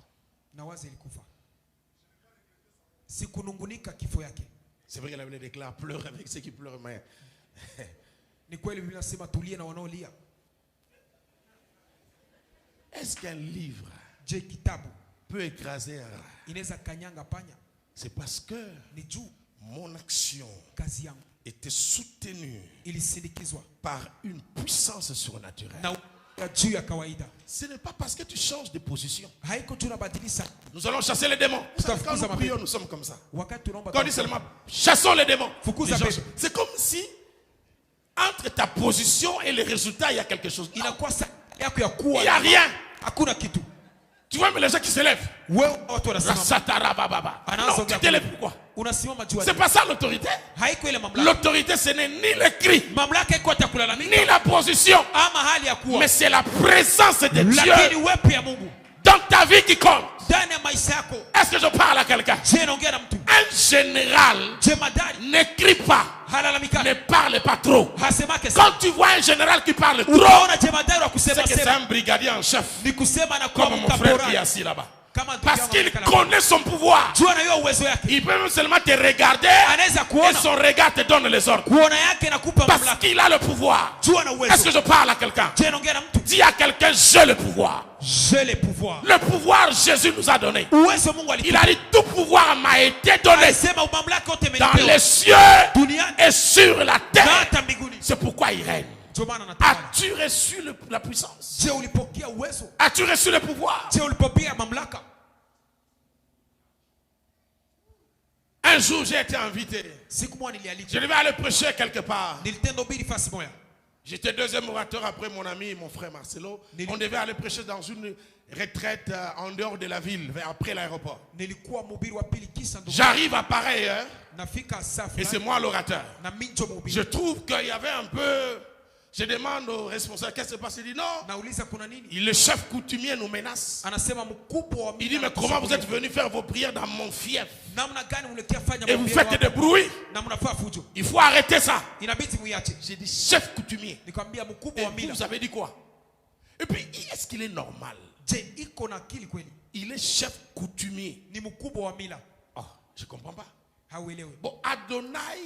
Speaker 1: C'est vrai qu'elle avait déclaré pleure avec ceux qui pleurent, mais est-ce qu'un livre peut écraser un rat? C'est parce que mon action était soutenue par une puissance surnaturelle. Ce n'est pas parce que tu changes de position. Nous allons chasser les démons. Quand nous prions, nous sommes comme ça. Quand on dit seulement chassons les démons, c'est comme si entre ta position et le résultat, il y a quelque chose. Il n'y a rien. Tu vois, mais les gens qui se lèvent. Non, tu te lèves pourquoi? C'est pas ça l'autorité. L'autorité, ce n'est ni le cri, ni la position, mais c'est la présence de Dieu dans ta vie qui compte. Est-ce que je parle à quelqu'un? Un général n'écrit pas, ne parle pas trop. Quand tu vois un général qui parle trop, c'est que c'est un brigadier en chef, comme mon frère qui est assis là-bas. Parce qu'il connaît son pouvoir. Il peut même seulement te regarder et son regard te donne les ordres. Parce qu'il a le pouvoir. Est-ce que je parle à quelqu'un? Dis à quelqu'un, j'ai le pouvoir.
Speaker 3: J'ai le pouvoir.
Speaker 1: Le pouvoir Jésus nous a donné. Il a dit tout pouvoir m'a été donné dans les cieux et sur la terre. C'est pourquoi il règne. As-tu reçu la puissance? As-tu reçu le pouvoir? Un jour j'ai été invité. Je devais aller prêcher quelque part. J'étais deuxième orateur après mon ami et mon frère Marcelo. On devait aller prêcher dans une retraite en dehors de la ville, après l'aéroport. J'arrive à pareille heure et c'est moi l'orateur. Je trouve qu'il y avait un peu... Je demande au responsable qu'est-ce qui se passe. Il dit non. Le chef coutumier nous menace. Il dit mais comment vous êtes venu faire vos prières dans mon fief et vous faites des bruits? Il faut arrêter ça. J'ai dit chef coutumier. Et vous avez dit quoi? Et puis est-ce qu'il est normal? Il est chef coutumier. Oh, je ne comprends pas. Bon, Adonai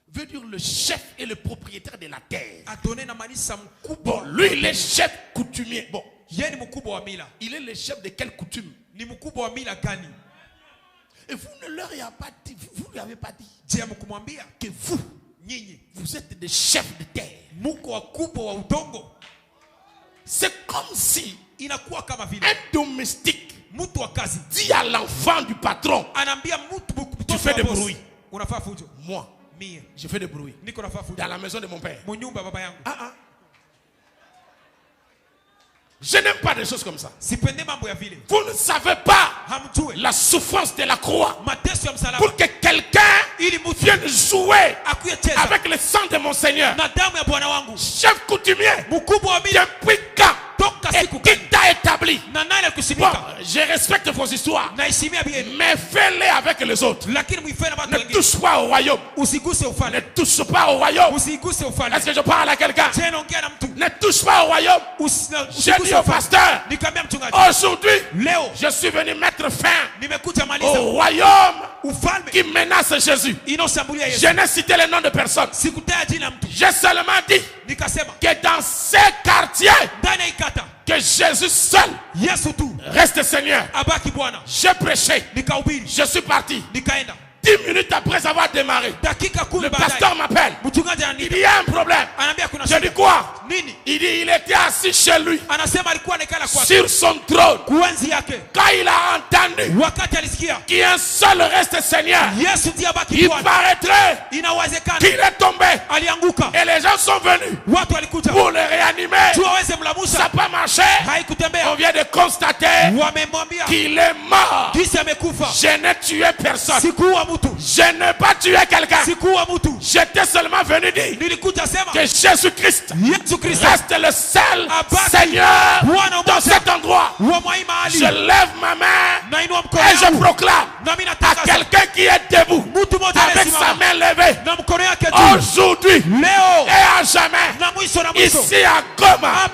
Speaker 1: veut dire le chef et le propriétaire de la terre. Bon, lui il est chef coutumier. Bon, il est le chef de quelle coutume? Et vous ne leur avez pas dit, vous lui avez pas dit que vous êtes des chefs de terre. C'est comme si un domestique dit à l'enfant du patron, tu fais des bruits. Moi, je fais des bruits dans la maison de mon père. Je n'aime pas des choses comme ça. Vous ne savez pas la souffrance de la croix pour que quelqu'un vienne jouer avec le sang de mon Seigneur. Chef coutumier, depuis quand? Et qui t'a t'a établi? Bon, je respecte vos histoires, mais fais-les avec les autres. Ne touche pas au royaume. Ne touche pas au royaume. Est-ce que je parle à quelqu'un? Ne touche pas au royaume. J'ai dit au pasteur, aujourd'hui, je suis venu mettre fin au royaume qui menace Jésus. Je n'ai cité le nom de personne. J'ai seulement dit que dans ces quartiers, que Jésus seul reste Seigneur. J'ai prêché. Je suis parti. 10 minutes après avoir démarré, le pasteur m'appelle. Il y a un problème. Je dis quoi? Il dit il était assis chez lui sur son trône. Quand il a entendu qu'il y a un seul reste Seigneur, il paraîtrait qu'il est tombé. Et les gens sont venus pour le réanimer. Ça n'a pas marché. On vient de constater qu'il est mort. Je n'ai tué personne. Je n'ai pas tué quelqu'un. J'étais seulement venu dire que Jésus-Christ reste le seul Seigneur dans cet endroit. Je lève ma main et je proclame à quelqu'un qui est debout avec sa main levée, aujourd'hui et à jamais, ici à Goma,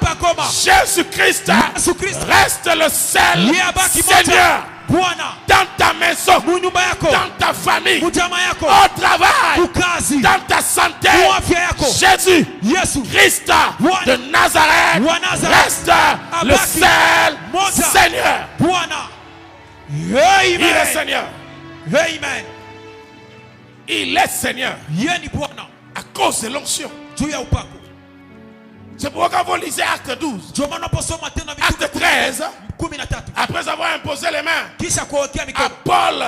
Speaker 1: Jésus-Christ reste le seul Seigneur. Dans ta maison, dans ta famille, au travail, dans ta santé, Jésus Christ de Nazareth reste le seul Seigneur. Il est Seigneur. Il est Seigneur à cause de l'onction. C'est pourquoi vous lisez Acte 12, Acte 13, après avoir imposé les mains à Paul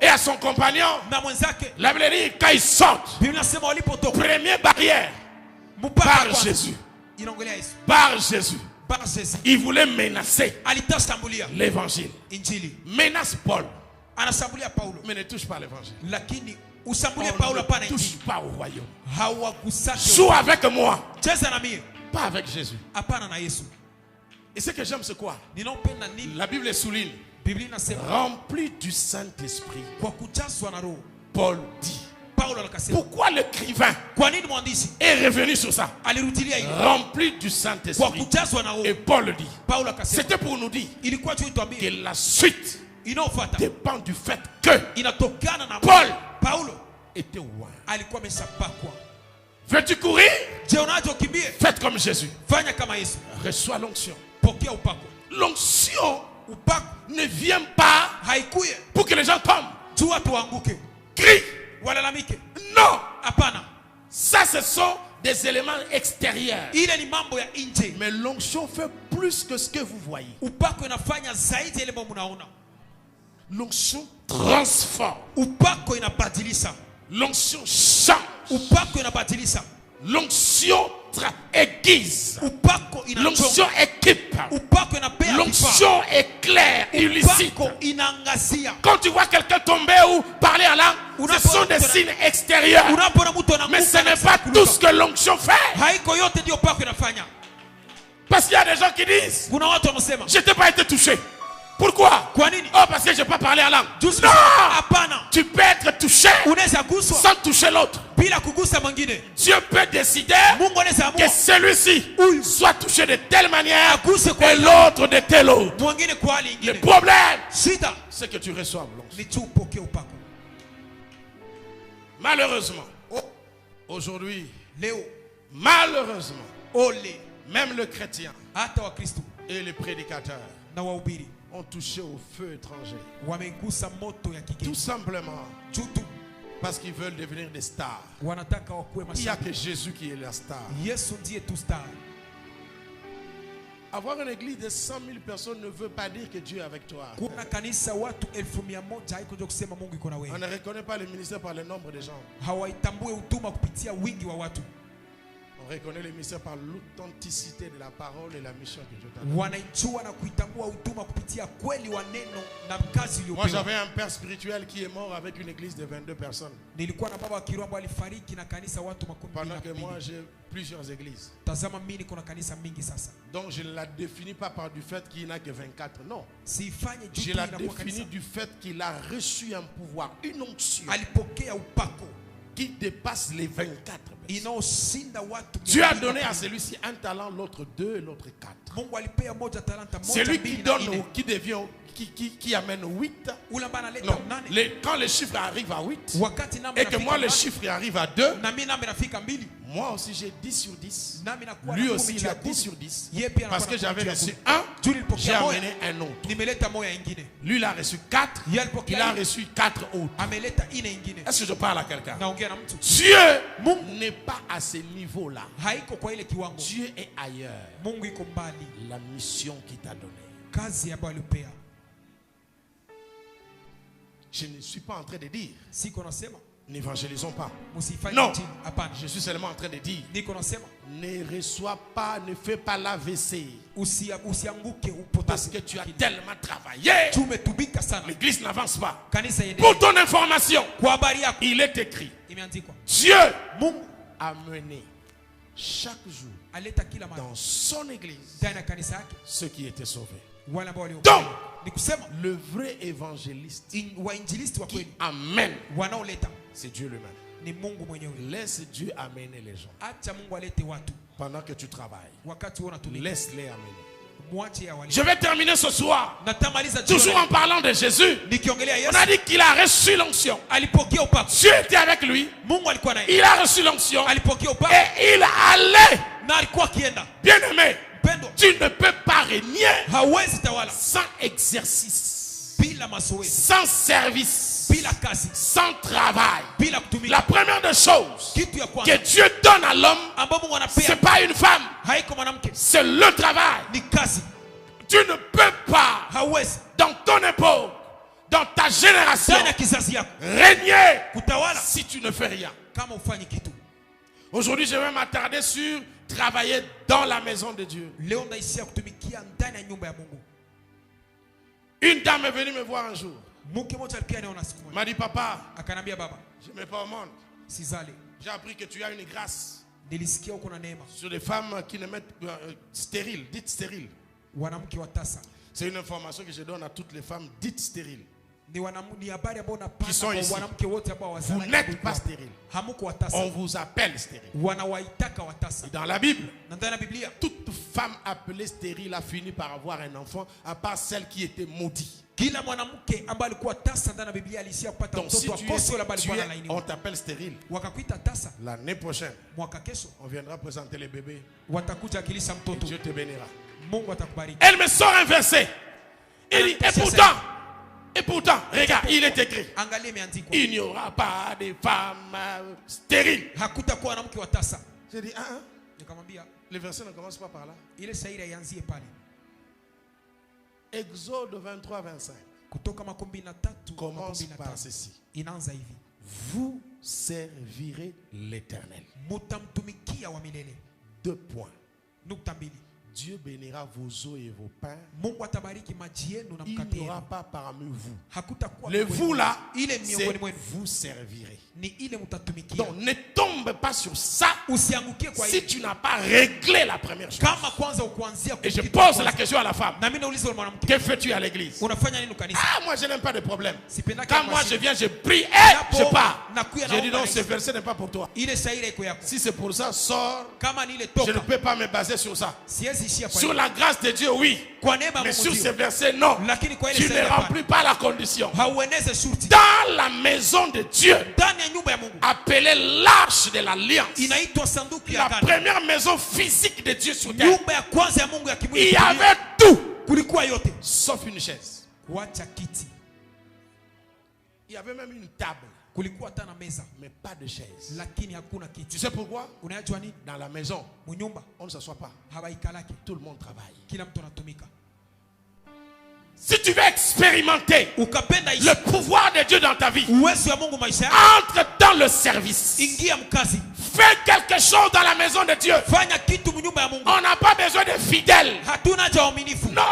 Speaker 1: et à son compagnon, la Bible dit quand ils sortent, première barrière, par Jésus. Par Jésus. Il voulait menacer l'évangile. Menace Paul. Mais ne touche pas l'évangile. On ne touche pas au royaume. Joue avec moi. Pas avec Jésus. Et ce que j'aime, c'est quoi? La Bible souligne. Rempli du Saint-Esprit. Paul dit. Pourquoi l'écrivain est revenu sur ça? Rempli du Saint-Esprit. Et Paul dit. C'était pour nous dire que la suite dépend du fait que Paul était roi. Veux-tu courir? Faites comme Jésus. Reçois l'onction. L'onction ne vient pas pour que les gens tombent. Crie. Non. Ça, ce sont des éléments extérieurs. Mais l'onction fait plus que ce que vous voyez. L'onction transforme. L'onction change. L'onction aiguise. L'onction équipe. L'onction éclaire, illicite. Quand tu vois quelqu'un tomber ou parler en langue, ce sont des signes extérieurs. Mais ce n'est pas tout ce que l'onction fait. Parce qu'il y a des gens qui disent je n'ai pas été touché. Pourquoi? Oh, parce que je n'ai pas parlé en langue. Non! Tu peux être touché sans toucher l'autre. Dieu peut décider que celui-ci soit touché de telle manière et l'autre de telle autre. Le problème, c'est que tu reçois l'onction. Malheureusement, aujourd'hui, malheureusement, même le chrétien et le prédicateur ont touché au feu étranger. Tout simplement parce qu'ils veulent devenir des stars. Il n'y a que Jésus qui est la star. Avoir une église de 100 000 personnes ne veut pas dire que Dieu est avec toi. On ne reconnaît pas le ministère par le nombre de gens.
Speaker 2: On reconnaît le ministère par l'authenticité de la parole et la mission que Dieu t'a donnée. Moi j'avais un père spirituel qui est mort avec une église de 22 personnes. Pendant que moi j'ai plusieurs églises. Donc je ne la définis pas par du fait qu'il n'a que 24, non. Je la définis du fait qu'il a reçu un pouvoir, une onction qui dépasse les 24. Dieu a donné à celui-ci un talent, l'autre 2 et l'autre 4. Celui qui donne ou qui devient, qui amène 8. Non, quand le chiffre arrive à 8 et que moi le chiffre arrive à 2, moi aussi j'ai 10 sur 10. Lui aussi il a 10 sur 10. Parce que j'avais reçu 1, j'ai amené un autre. Lui il a reçu 4, il a reçu 4 autres. Est-ce que je parle à quelqu'un? Dieu n'est pas à ce niveau-là. Dieu est ailleurs. La mission qu'il t'a donnée. Je ne suis pas en train de dire n'évangélisons pas. Non, je suis seulement en train de dire ne reçois pas, ne fais pas l'AVC parce que tu as tellement travaillé. L'église n'avance pas. Pour ton information, il est écrit, Dieu a mené chaque jour dans son église ceux qui étaient sauvés. Donc, le vrai évangéliste qui amène, c'est Dieu lui-même. Laisse Dieu amener les gens. Pendant que tu travailles, laisse-les amener. Je vais terminer ce soir. Toujours en parlant de Jésus. On a dit qu'il a reçu l'onction. Dieu était avec lui. Il a reçu l'onction. Et il allait. Bien aimé, tu ne peux pas régner sans exercice, sans service, sans travail. La première des choses que Dieu donne à l'homme, ce n'est pas une femme, c'est le travail. Tu ne peux pas, dans ton époque, dans ta génération, régner si tu ne fais rien. Aujourd'hui, je vais m'attarder sur travailler dans la maison de Dieu. Une dame est venue me voir un jour. M'a dit, papa, je ne mets pas au monde. J'ai appris que tu as une grâce sur les femmes qui ne mettent stériles, dites stériles. C'est une information que je donne à toutes les femmes dites stériles qui sont ici. Vous n'êtes pas stérile. On vous appelle stérile. Et dans la Bible, toute femme appelée stérile a fini par avoir un enfant, à part celle qui était maudite. Donc si on t'appelle stérile, l'année prochaine, on viendra présenter les bébés. Et Dieu te bénira. Elle me sort un verset. Il dit, et pourtant, regarde, il est écrit, il n'y aura pas de femmes stériles. J'ai dit, le verset ne commence pas par là. Exode 23, 25 commence par ceci. Vous servirez l'Éternel. 2 points. Dieu bénira vos eaux et vos pains. Il n'y aura pas parmi vous. Le vous là, c'est vous servirez. Donc ne tombe pas sur ça si tu n'as pas réglé la première chose. Et je pose la question à la femme. Que fais-tu à l'église? Ah, moi je n'aime pas de problème. Quand moi je viens, je prie et je pars. Je dis non, ce verset n'est pas pour toi. Si c'est pour ça, sors. Je ne peux pas me baser sur ça. Sur la grâce de Dieu, oui. Mais sur ce verset, non. Tu ne remplis pas la condition. Dans la maison de Dieu, appelée l'arche de l'alliance, la première maison physique de Dieu sur terre, il y avait tout, sauf une chaise. Il y avait même une table, mais pas de chaise. Tu sais pourquoi? Dans la maison, on ne s'assoit pas. Tout le monde travaille. Si tu veux expérimenter le pouvoir de Dieu dans ta vie, entre dans le service. Fais quelque chose dans la maison.
Speaker 1: maison de Dieu.
Speaker 3: Fanya kitu mnyumba ya Mungu.
Speaker 1: On n'a pas besoin de fidèles.
Speaker 3: Hatuna haja waaminifu.
Speaker 1: Non.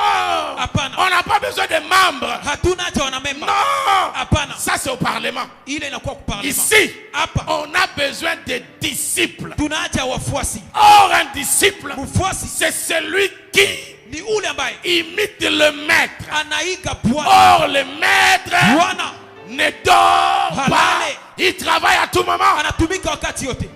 Speaker 3: Hapana.
Speaker 1: On n'a pas besoin de membres.
Speaker 3: Hatuna haja wanamemba.
Speaker 1: Non.
Speaker 3: Hapana.
Speaker 1: Ça c'est au parlement.
Speaker 3: Ile inakuwa kwa parlement.
Speaker 1: Ici,
Speaker 3: hapa
Speaker 1: on a besoin de disciples.
Speaker 3: Tuna haja wafuasi.
Speaker 1: Or un disciple,
Speaker 3: Mfuasi
Speaker 1: c'est celui qui
Speaker 3: ni ule ambaye
Speaker 1: imite le maître.
Speaker 3: anaiga Bwana.
Speaker 1: Or le maître
Speaker 3: Bwana
Speaker 1: ne dort pas.
Speaker 3: halale.
Speaker 1: Il travaille à tout moment.
Speaker 3: Anatumika wakati yote.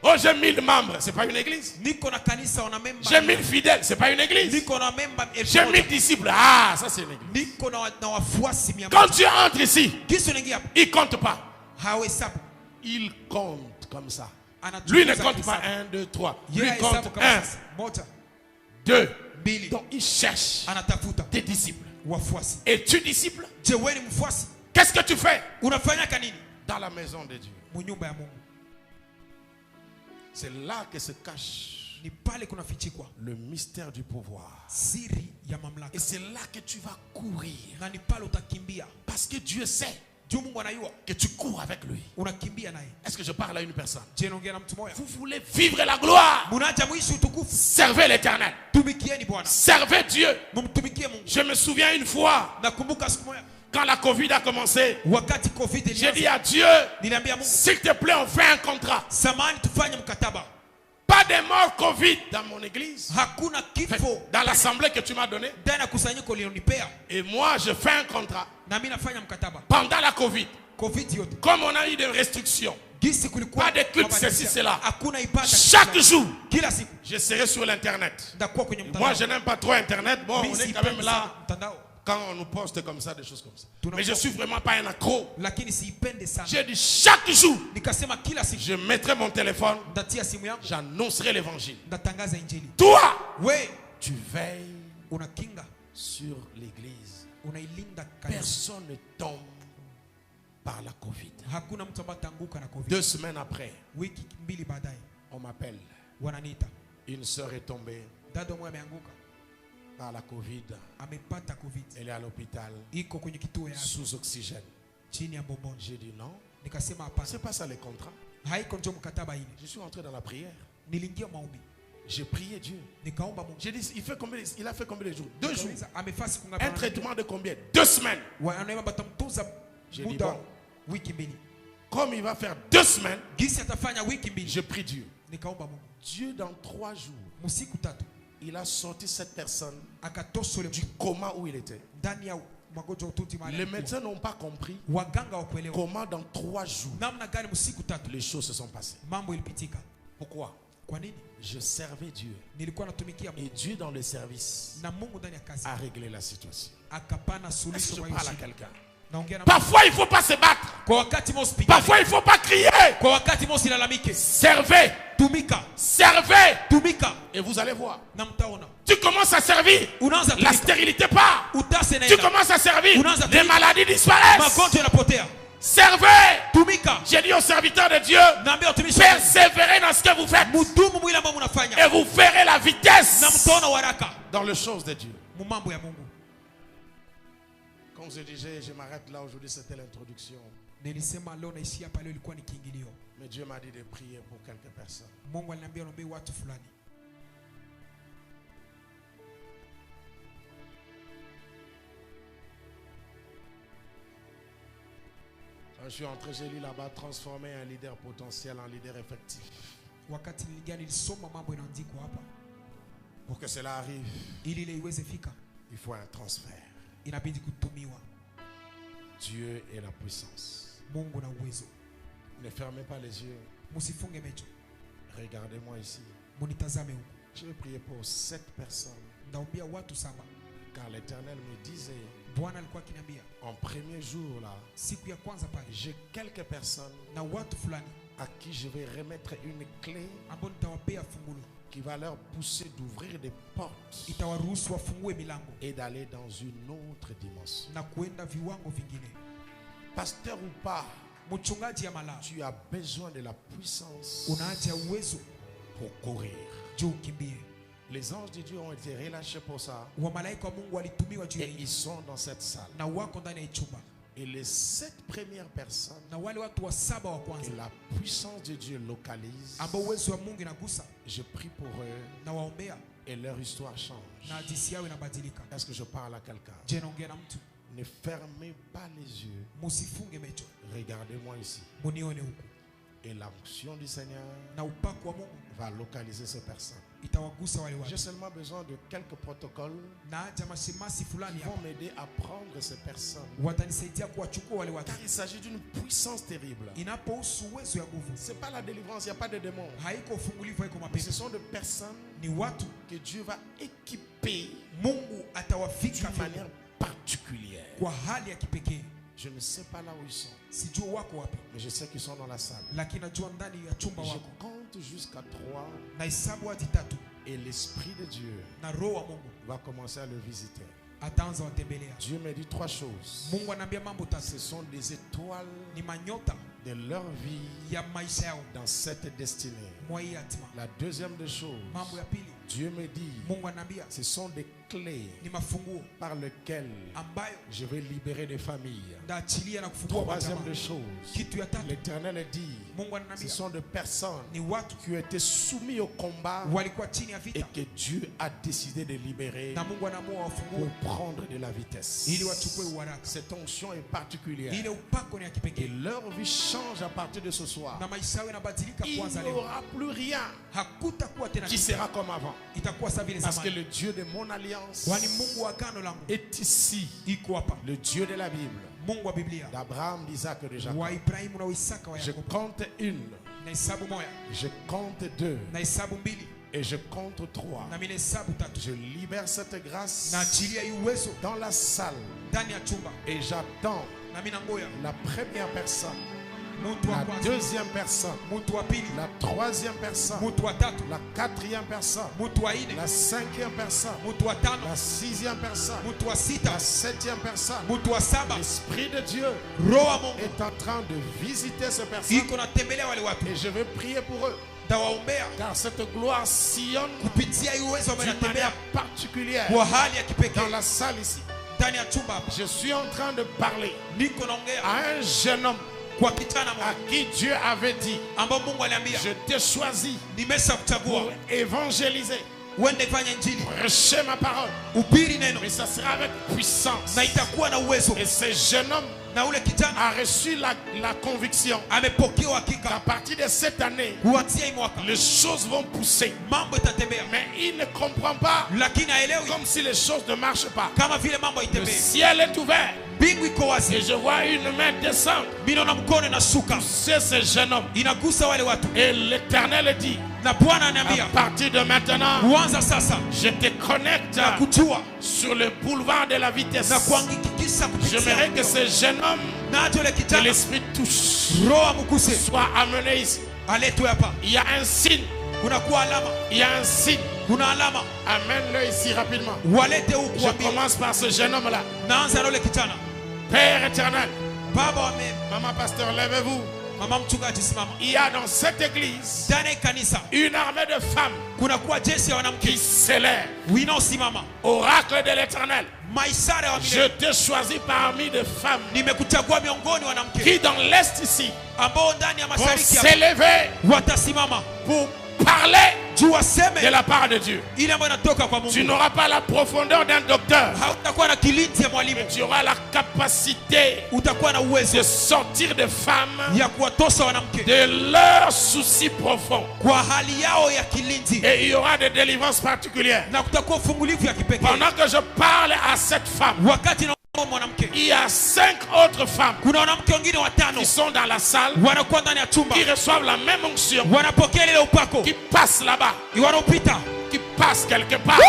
Speaker 1: Oh, j'ai 1000 membres, c'est pas une église.
Speaker 3: Niko na kanisa wana memba.
Speaker 1: J'ai 1000 fidèles, c'est pas une église.
Speaker 3: Niko na memba.
Speaker 1: J'ai 1000 disciples. Ah, ça c'est une église.
Speaker 3: Niko na wafuasi 100.
Speaker 1: Quand tu entres ici,
Speaker 3: Kisu unaingia hapa.
Speaker 1: il compte pas.
Speaker 3: Hahesabu.
Speaker 1: Il compte comme ça.
Speaker 3: Anachukua
Speaker 1: Lui ne compte pas 1, 2, 3. Lui
Speaker 3: Yeye
Speaker 1: compte
Speaker 3: hesabu kama
Speaker 1: 1,
Speaker 3: sasa. Moja,
Speaker 1: 2.
Speaker 3: mbili.
Speaker 1: Donc il cherche
Speaker 3: Anatafuta
Speaker 1: tes disciples.
Speaker 3: wafuasi.
Speaker 1: Et tu disciples,
Speaker 3: Je wewe ni mfuasi.
Speaker 1: qu'est-ce que tu fais
Speaker 3: Unafanya nini?
Speaker 1: dans la maison de Dieu?
Speaker 3: Munyumba ya Mungu.
Speaker 1: C'est là que se cache
Speaker 3: Ni pale kuna fichikwa
Speaker 1: le mystère du pouvoir.
Speaker 3: siri ya mamlaka.
Speaker 1: Et c'est là que tu vas courir.
Speaker 3: Na ni pale utakimbia.
Speaker 1: Parce que Dieu sait
Speaker 3: Juu Mungu anajua
Speaker 1: que tu cours avec lui.
Speaker 3: unakimbia naye.
Speaker 1: Est-ce que je parle à une personne?
Speaker 3: Je naongea na mtu mmoja.
Speaker 1: Vous voulez vivre la gloire.
Speaker 3: Munaja mwishi utukufu.
Speaker 1: Servez l'Éternel.
Speaker 3: Tumikieni Bwana.
Speaker 1: Servez Dieu.
Speaker 3: Mumtumikie Mungu.
Speaker 1: Je me souviens une fois,
Speaker 3: Nakumbuka siku moja
Speaker 1: quand la Covid a commencé,
Speaker 3: wakati Covid
Speaker 1: j'ai dit
Speaker 3: ilianza,
Speaker 1: à Dieu,
Speaker 3: niliambia Mungu,
Speaker 1: s'il te plaît, on fait un contrat.
Speaker 3: samahani tufanye mkataba.
Speaker 1: Pas de mort Covid dans mon église.
Speaker 3: Hakuna kifo
Speaker 1: Dans l'assemblée que tu m'as donnée.
Speaker 3: ndani ya kusanyiko ulilonipea.
Speaker 1: Et moi, je fais un contrat
Speaker 3: Na mimi nafanya mkataba.
Speaker 1: pendant la Covid.
Speaker 3: Covid yote.
Speaker 1: Comme on a eu des restrictions,
Speaker 3: Gisi kulikuwa
Speaker 1: pas de culte,
Speaker 3: mabadiliko.
Speaker 1: ceci, cela.
Speaker 3: Hakuna ibada.
Speaker 1: Chaque jour,
Speaker 3: Kila siku
Speaker 1: je serai sur l'Internet.
Speaker 3: ndakuwa kwenye mtandao.
Speaker 1: Moi, je n'aime pas trop Internet. Bon,
Speaker 3: Mimi
Speaker 1: on est quand
Speaker 3: sipendi
Speaker 1: même
Speaker 3: sana
Speaker 1: là
Speaker 3: mtandao.
Speaker 1: quand on nous poste comme ça, des choses comme ça.
Speaker 3: Tunakuwa-
Speaker 1: Mais je suis vraiment pas un accro.
Speaker 3: Lakini siipende sana.
Speaker 1: J'ai dit chaque jour,
Speaker 3: Nikasema kila siku
Speaker 1: je mettrai mon téléphone,
Speaker 3: ndatia simu yangu,
Speaker 1: j'annoncerai l'évangile.
Speaker 3: ndatangaza injili.
Speaker 1: Toi,
Speaker 3: We
Speaker 1: tu veilles
Speaker 3: unakinga,
Speaker 1: sur l'église.
Speaker 3: unailinda kanisa.
Speaker 1: Personne ne tombe par la Covid.
Speaker 3: Hakuna mtu ambaye ataanguka na Covid.
Speaker 1: 2 semaines après,
Speaker 3: Wiki mbili baadaye
Speaker 1: on m'appelle.
Speaker 3: wananiita,
Speaker 1: Une sœur est tombée
Speaker 3: dada mmoja ameanguka,
Speaker 1: par la Covid.
Speaker 3: amepata Covid,
Speaker 1: Elle est à l'hôpital
Speaker 3: iko kwenye kituo ya afya
Speaker 1: sous oxygène.
Speaker 3: chini ya bomboni.
Speaker 1: J'ai dit non,
Speaker 3: Nikasema hapana,
Speaker 1: c'est pas ça les contrats.
Speaker 3: haiko ndio mkataba ile.
Speaker 1: Je suis entré dans la prière.
Speaker 3: Niliingia maombi,
Speaker 1: J'ai prié Dieu.
Speaker 3: nikaomba Mungu.
Speaker 1: J'ai dit, il a fait combien de jours? 2 jours.
Speaker 3: Nikauliza, amefaa siku ngapi?
Speaker 1: Un traitement de combien? 2 semaines.
Speaker 3: Anaomba batamtunza
Speaker 1: J'ai dit
Speaker 3: muda
Speaker 1: bon.
Speaker 3: wiki mbili.
Speaker 1: Comme il va faire 2 semaines,
Speaker 3: Gisi atafanya wiki mbili.
Speaker 1: je prie Dieu.
Speaker 3: Nikaomba Mungu,
Speaker 1: Dieu, dans 3 jours,
Speaker 3: msiku tatu
Speaker 1: il a sorti cette personne
Speaker 3: akatosole
Speaker 1: du coma où il était.
Speaker 3: ndani ya magonjwa ututi mahali
Speaker 1: Les
Speaker 3: alikuwa.
Speaker 1: médecins n'ont pas compris
Speaker 3: Waganga wakuelewa
Speaker 1: comment dans 3 jours
Speaker 3: namna gani msiku tatu
Speaker 1: les choses se sont passées.
Speaker 3: mambo ilipitika.
Speaker 1: Pourquoi?
Speaker 3: Kwa nini?
Speaker 1: Je servais Dieu.
Speaker 3: Nilikuwa natumikia
Speaker 1: Et
Speaker 3: Mungu
Speaker 1: Dieu, dans le service,
Speaker 3: na Mungu ndani ya kazi
Speaker 1: a réglé la situation.
Speaker 3: akapana
Speaker 1: Est-ce que
Speaker 3: suluhisho
Speaker 1: je
Speaker 3: kwa hiyo
Speaker 1: parle à
Speaker 3: shida.
Speaker 1: quelqu'un?
Speaker 3: Naongea na
Speaker 1: Parfois, il ne faut pas se battre.
Speaker 3: kwa wakati mosi pigane.
Speaker 1: Parfois, il ne faut pas crier.
Speaker 3: Kwa wakati mosi lalamike.
Speaker 1: Servez.
Speaker 3: Tumika.
Speaker 1: Servez.
Speaker 3: Tumika
Speaker 1: Et vous allez voir.
Speaker 3: na mtaona.
Speaker 1: Tu commences à servir.
Speaker 3: Unaanza
Speaker 1: La
Speaker 3: tumika.
Speaker 1: stérilité part.
Speaker 3: Utase
Speaker 1: Tu
Speaker 3: naenda.
Speaker 1: commences à servir.
Speaker 3: Unaanza
Speaker 1: Les
Speaker 3: tumika.
Speaker 1: maladies disparaissent.
Speaker 3: Magonjwa yanapotea.
Speaker 1: Servez.
Speaker 3: Tumika.
Speaker 1: J'ai dit aux serviteurs de Dieu,
Speaker 3: Naambia watumishi wa Mungu,
Speaker 1: persévérez dans ce que vous faites.
Speaker 3: mudumu mwile ambao
Speaker 1: Et
Speaker 3: mnafanya
Speaker 1: vous verrez la
Speaker 3: na
Speaker 1: vitesse
Speaker 3: mtaona waraka
Speaker 1: dans les choses de Dieu.
Speaker 3: mu mambo ya Mungu.
Speaker 1: Comme je disais, je m'arrête là aujourd'hui, c'était l'introduction.
Speaker 3: Nilisema leo naishi hapa, leo ilikuwa ni kiingilio.
Speaker 1: Mais Dieu m'a dit de prier pour quelques personnes.
Speaker 3: Mungu aliniambia niombe watu fulani.
Speaker 1: Quand je suis entré, j'ai lu là-bas, transformer un leader potentiel en leader effectif.
Speaker 3: Wakati niliingia nilisoma mambo inaandikwa hapa.
Speaker 1: Pour que cela arrive,
Speaker 3: Ili ile iweze fika,
Speaker 1: il faut un transfert.
Speaker 3: inabidi kutumiwa.
Speaker 1: Dieu est la puissance.
Speaker 3: Mungu na uwezo.
Speaker 1: Ne fermez pas les yeux.
Speaker 3: Msifunge macho.
Speaker 1: Regardez-moi ici.
Speaker 3: Munitazame huko.
Speaker 1: Je vais prier pour 7 personnes.
Speaker 3: Ndaombea watu 7.
Speaker 1: Car l'Éternel me disait,
Speaker 3: Bwana alikuwa akiniambia
Speaker 1: en premier jour là,
Speaker 3: siku ya kwanza pale,
Speaker 1: j'ai quelques personnes
Speaker 3: na watu fulani
Speaker 1: à qui je vais remettre une clé
Speaker 3: ambao nitawapea fungulo,
Speaker 1: qui va leur pousser d'ouvrir des portes
Speaker 3: itawaruhusu wafungue milango
Speaker 1: et d'aller dans une autre dimension.
Speaker 3: na kuenda viwango vingine.
Speaker 1: Pasteur ou pas,
Speaker 3: Mchungaji ya mala,
Speaker 1: tu as besoin de la puissance
Speaker 3: una haja ya uwezo
Speaker 1: pour courir.
Speaker 3: juu ukimbie.
Speaker 1: Les anges de Dieu ont été relâchés pour ça
Speaker 3: Wa malaika wa Mungu walitumiwa juu ya
Speaker 1: et
Speaker 3: hii
Speaker 1: ils sont dans cette salle.
Speaker 3: na wako ndani ya chumba.
Speaker 2: Et les 7 premières personnes que la puissance de Dieu localise, je prie pour eux et leur histoire change. Est-ce que je parle à quelqu'un? Ne fermez pas les yeux. Regardez-moi ici. Et l'onction du Seigneur va localiser ces personnes. J'ai seulement besoin de quelques protocoles qui vont m'aider à prendre ces personnes. Car il s'agit d'une puissance terrible. Ce n'est pas la délivrance, il n'y a pas de démons. Mais ce sont des personnes que Dieu va équiper d'une manière particulière. Je ne sais pas là où ils sont, mais je sais qu'ils sont dans la salle. Je compte jusqu'à 3 et l'Esprit de Dieu va commencer à le visiter. Dieu me dit 3 choses. Ce sont des étoiles de leur vie dans cette destinée. La deuxième des choses, Dieu me dit, ce sont des clés par lesquelles je vais libérer des familles. Troisième des choses, l'Éternel dit, ce sont des personnes qui ont été soumises au combat et que Dieu a décidé de libérer pour prendre de la vitesse. Cette onction est particulière et leur vie change à partir de ce soir. Il n'y aura plus rien qui sera comme avant. Parce que le Dieu de mon alliance est ici. Le Dieu de la Bible, d'Abraham, d'Isaac et de Jacob. Je compte 1, je compte 2 et je compte 3. Je libère cette grâce dans la salle et j'attends la première personne, la deuxième personne, la troisième personne, la quatrième personne, la cinquième personne, la sixième personne, la septième personne. L'Esprit de Dieu est en train de visiter ces personnes et je vais prier pour eux. Car cette gloire sillonne d'une manière particulière dans la salle ici. Je suis en train de parler à un jeune homme à qui Dieu avait dit, je t'ai choisi pour évangéliser, prêcher ma parole, mais ça sera avec puissance. Et ce jeune homme a reçu la conviction qu'à partir de cette année, les choses vont pousser. Mais il ne comprend pas, comme si les choses ne marchent pas. Le ciel est ouvert et je vois une main descendre, toucher ce jeune homme. Et l'Éternel dit, à partir de maintenant, je te connecte sur le boulevard de la vitesse. J'aimerais que ce jeune homme que l'Esprit touche soit amené ici. Il y a un signe. Il y a un signe. Amène-le ici rapidement. Je commence par ce jeune homme là. Père éternel, maman pasteur, levez-vous. Il y a dans cette église une armée de femmes qui s'élèvent. Oracle de l'Éternel, je t'ai choisi parmi des femmes qui dans l'Est ici vont s'élever pour parler de la part de Dieu. Tu n'auras pas la profondeur d'un docteur, mais tu auras la capacité de sortir des femmes de leurs soucis profonds. Et il y aura des délivrances particulières. Pendant que je parle à cette femme, il y a 5 autres femmes qui sont dans la salle, qui reçoivent la même onction, qui passent là-bas, qui passent quelque part.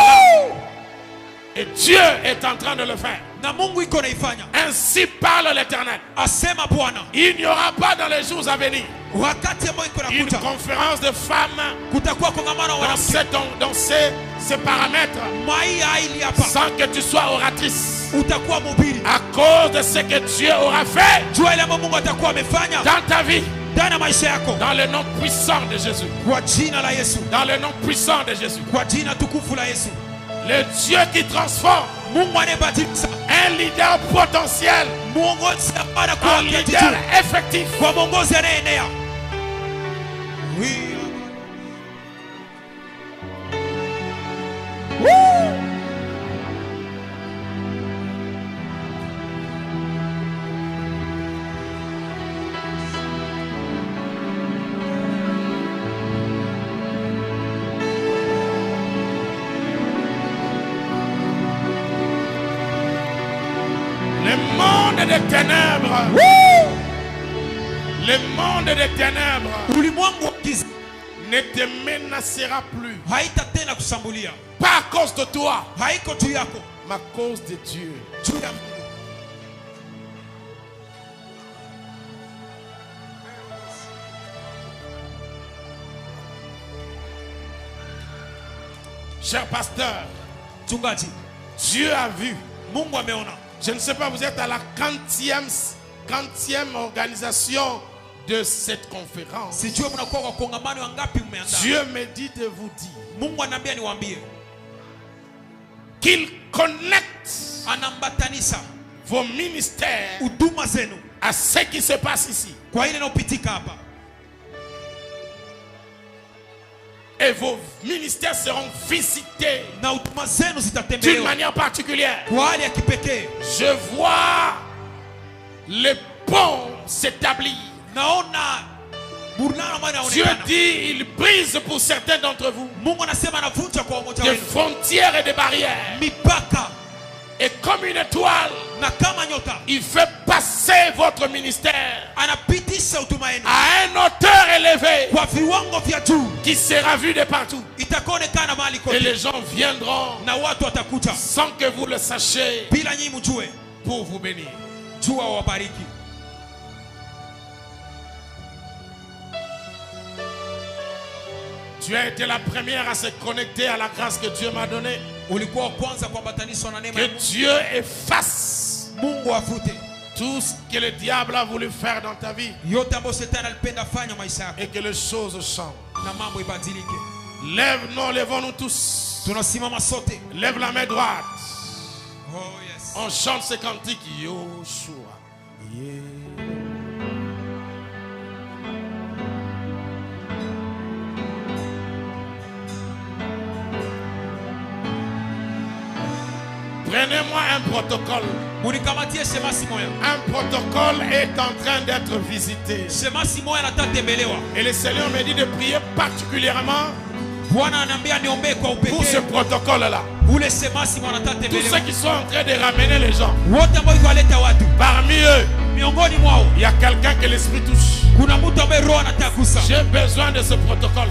Speaker 2: Et Dieu est en train de le faire. Ainsi parle l'Éternel. Il n'y aura pas dans les jours à venir une conférence de femmes dans ces paramètres sans que tu sois oratrice. À cause de ce que Dieu aura fait dans ta vie, dans le nom puissant de Jésus. Dans le nom puissant de Jésus. Le Dieu qui transforme
Speaker 1: Un leader potentiel. Un leader effectif.
Speaker 3: Oui.
Speaker 1: Le monde des ténèbres. Le monde des ténèbres ne te menacera plus. Pas à cause de toi, mais à cause de Dieu. Cher pasteur, Dieu a vu. Je ne sais pas, vous êtes à la 40e organisation de cette conférence. Dieu me dit de vous dire qu'il connecte vos ministères à ce qui se passe ici. Et vos ministères seront visités d'une manière particulière. Je vois les ponts s'établir. Dieu dit, il brise pour certains d'entre vous des frontières et des barrières. Et comme une étoile, il fait passer votre ministère à un hauteur élevé qui sera vu de partout. Et les gens viendront sans que vous le sachiez pour vous bénir. Tu as été la première à se connecter à la grâce que Dieu m'a donnée. Que Dieu efface tout ce que le diable a voulu faire dans ta vie. Et que les choses changent. Lèvons-nous tous. Lève la main droite. On chante ce cantique. Yoshua. Prenez-moi un protocole. Un protocole est en train d'être visité. Et le Seigneur me dit de prier particulièrement pour ce protocole-là. Tous ceux qui sont en train de ramener les gens. Parmi eux, il y a quelqu'un que l'Esprit touche. J'ai besoin de ce protocole.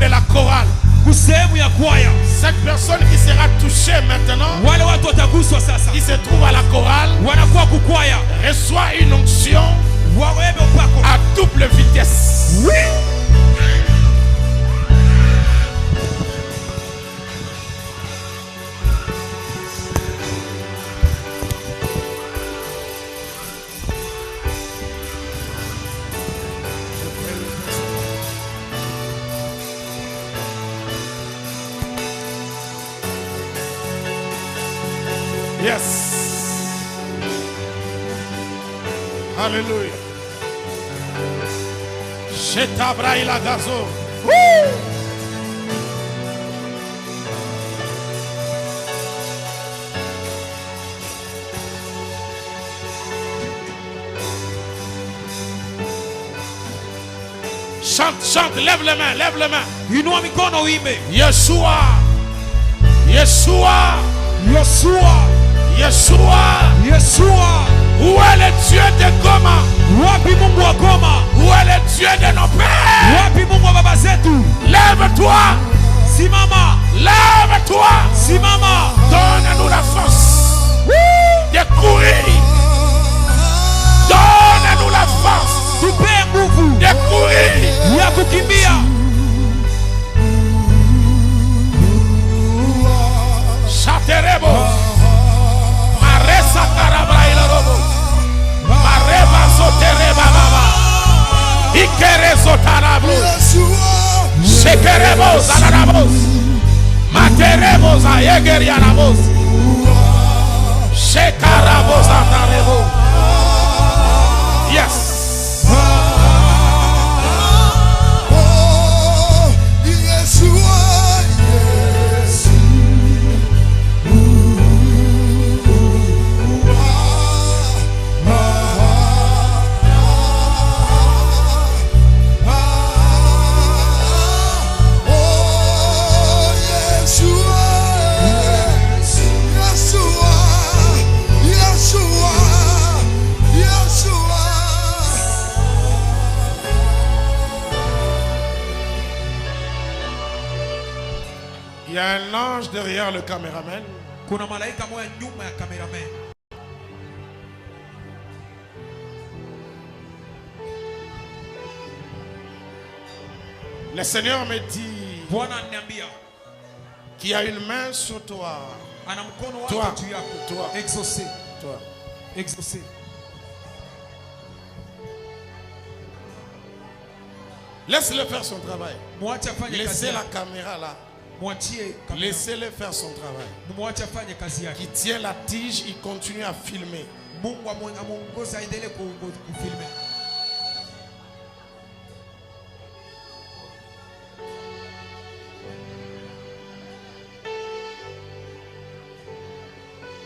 Speaker 1: De la chorale. Cette personne qui sera touchée maintenant, qui se trouve à la chorale, reçoit une onction à double vitesse. Oui. Yes. Alléluia. Shetabra la gazo. Chante, chante, lève les mains, lève les mains.
Speaker 3: Inua mikono uimbe.
Speaker 1: Yeshua, Yeshua,
Speaker 3: Yeshua,
Speaker 1: Yeshua.
Speaker 3: Yeshua.
Speaker 1: Où est le Dieu de Goma?
Speaker 3: Wapi Mungu wa Goma?
Speaker 1: Où est le Dieu de nos pères?
Speaker 3: Wapi Mungu wa baba zetu?
Speaker 1: Lève-toi,
Speaker 3: Simama,
Speaker 1: lève-toi.
Speaker 3: simama.
Speaker 1: Donne-nous la force de courir. Donne-nous la force
Speaker 3: Tupe nguvu
Speaker 1: de courir.
Speaker 3: ya kukimbia.
Speaker 1: Chaterebo, Maresa Carabrailobo, Mareba Sotereba Baba, Ikerezo Tarablos, Shekerebos Alarabos, Materebos Ayegerianabos, Shekarabos Atarebo. Yes. Il y a un ange derrière le caméraman.
Speaker 3: Kuna malaika moja nyuma ya cameraman.
Speaker 1: Le Seigneur me dit
Speaker 3: Bwana ananiambia
Speaker 1: qu'il y a une main sur toi.
Speaker 3: ana mkono
Speaker 1: Toi,
Speaker 3: wake juu yako.
Speaker 1: toi,
Speaker 3: Exaucé,
Speaker 1: toi.
Speaker 3: exaucé.
Speaker 1: Laisse-le faire son travail.
Speaker 3: Mwache afanye kazi
Speaker 1: Laissez la
Speaker 3: yake.
Speaker 1: caméra là.
Speaker 3: Mwachie kamera.
Speaker 1: Laissez-le faire son travail.
Speaker 3: Mwache afanye kazi yake.
Speaker 1: Qui tient la tige, il continue à filmer.
Speaker 3: Mungu amuongoze aendelee kufilme.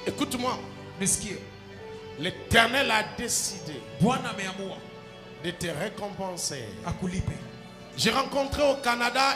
Speaker 1: Écoute-moi.
Speaker 3: Nisikie.
Speaker 1: L'Éternel a décidé
Speaker 3: Bwana ameamua
Speaker 1: de te récompenser.
Speaker 3: akulipe.
Speaker 1: J'ai rencontré au Canada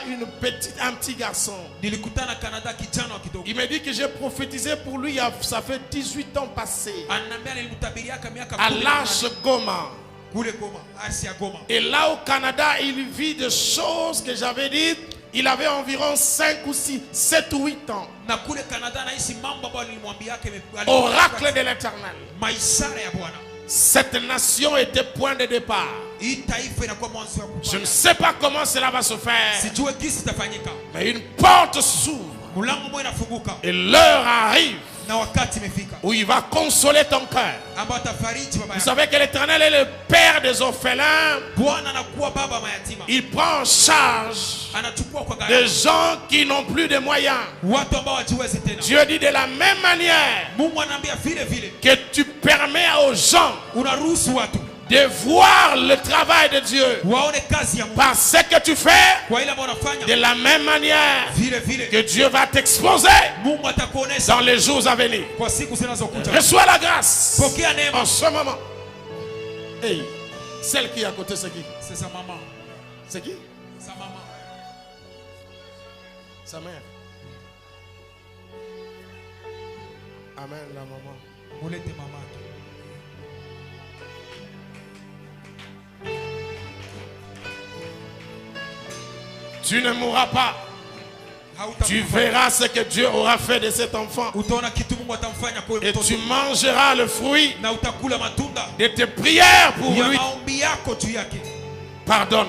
Speaker 1: un petit garçon.
Speaker 3: Nilikutana Canada kijana wa kidogo.
Speaker 1: Il m'a dit que j'ai prophétisé pour lui, ça fait 18 ans passés.
Speaker 3: Ananiambia nilimtabiriaka miaka
Speaker 1: À
Speaker 3: 10
Speaker 1: l'âge Goma.
Speaker 3: kule Goma, Asia Goma.
Speaker 1: Et là au Canada, il vit des choses que j'avais dites. Il avait environ 5 ou 6, 7 ou 8 ans.
Speaker 3: Na kule Canada naishi mambo ambayo nilimwambiaka
Speaker 1: Oracle de l'Éternel.
Speaker 3: maishara ya Bwana.
Speaker 1: Cette nation était point de départ.
Speaker 3: Hii taifa inakuwa mwanzo wa
Speaker 1: Je ne
Speaker 3: kupanda.
Speaker 1: sais pas comment cela va se faire.
Speaker 3: Sijue gisi itafanyika.
Speaker 1: Mais une porte s'ouvre.
Speaker 3: Mlango mmoja inafunguka
Speaker 1: Et l'heure arrive
Speaker 3: na wakati imefika
Speaker 1: où il va consoler ton cœur.
Speaker 3: ambao atafariji baba
Speaker 1: Vous
Speaker 3: yako.
Speaker 1: savez que l'Éternel est le Père des orphelins.
Speaker 3: Bwana anakuwa baba mayatima.
Speaker 1: Il prend en charge
Speaker 3: Anachukua kwa
Speaker 1: des
Speaker 3: gharama
Speaker 1: gens qui n'ont plus de moyens.
Speaker 3: watu ambao hawajiwezi tena.
Speaker 1: Dieu dit de la même manière
Speaker 3: Mungu anaambia vile vile
Speaker 1: que tu permets aux gens
Speaker 3: unaruhusu watu
Speaker 1: de voir le travail de Dieu
Speaker 3: waone kazi ya Mungu
Speaker 1: par ce que tu fais,
Speaker 3: kwa ile ambayo
Speaker 1: de
Speaker 3: unafanya.
Speaker 1: la même manière
Speaker 3: Vile vile
Speaker 1: que Dieu va t'exposer
Speaker 3: Mungu atakuonesha
Speaker 1: dans les jours à venir.
Speaker 3: kwa siku zinazokuja.
Speaker 1: Reçois la grâce
Speaker 3: Pokea neema.
Speaker 1: en ce moment. Hey, celle qui est à côté, c'est qui?
Speaker 3: C'est sa mama,
Speaker 1: C'est qui?
Speaker 3: sa mama.
Speaker 1: Sa mère. Amen, la maman.
Speaker 3: Mulete mama.
Speaker 1: Tu ne mourras pas. Tu verras ce que Dieu aura fait de cet enfant.
Speaker 3: Utaona kitu Mungu atamfanya kwa
Speaker 1: Et
Speaker 3: mtoto
Speaker 1: tu mangeras le fruit
Speaker 3: na utakula matunda
Speaker 1: de tes prières pour
Speaker 3: ya
Speaker 1: lui.
Speaker 3: maombi yako juu yake.
Speaker 1: Pardonne,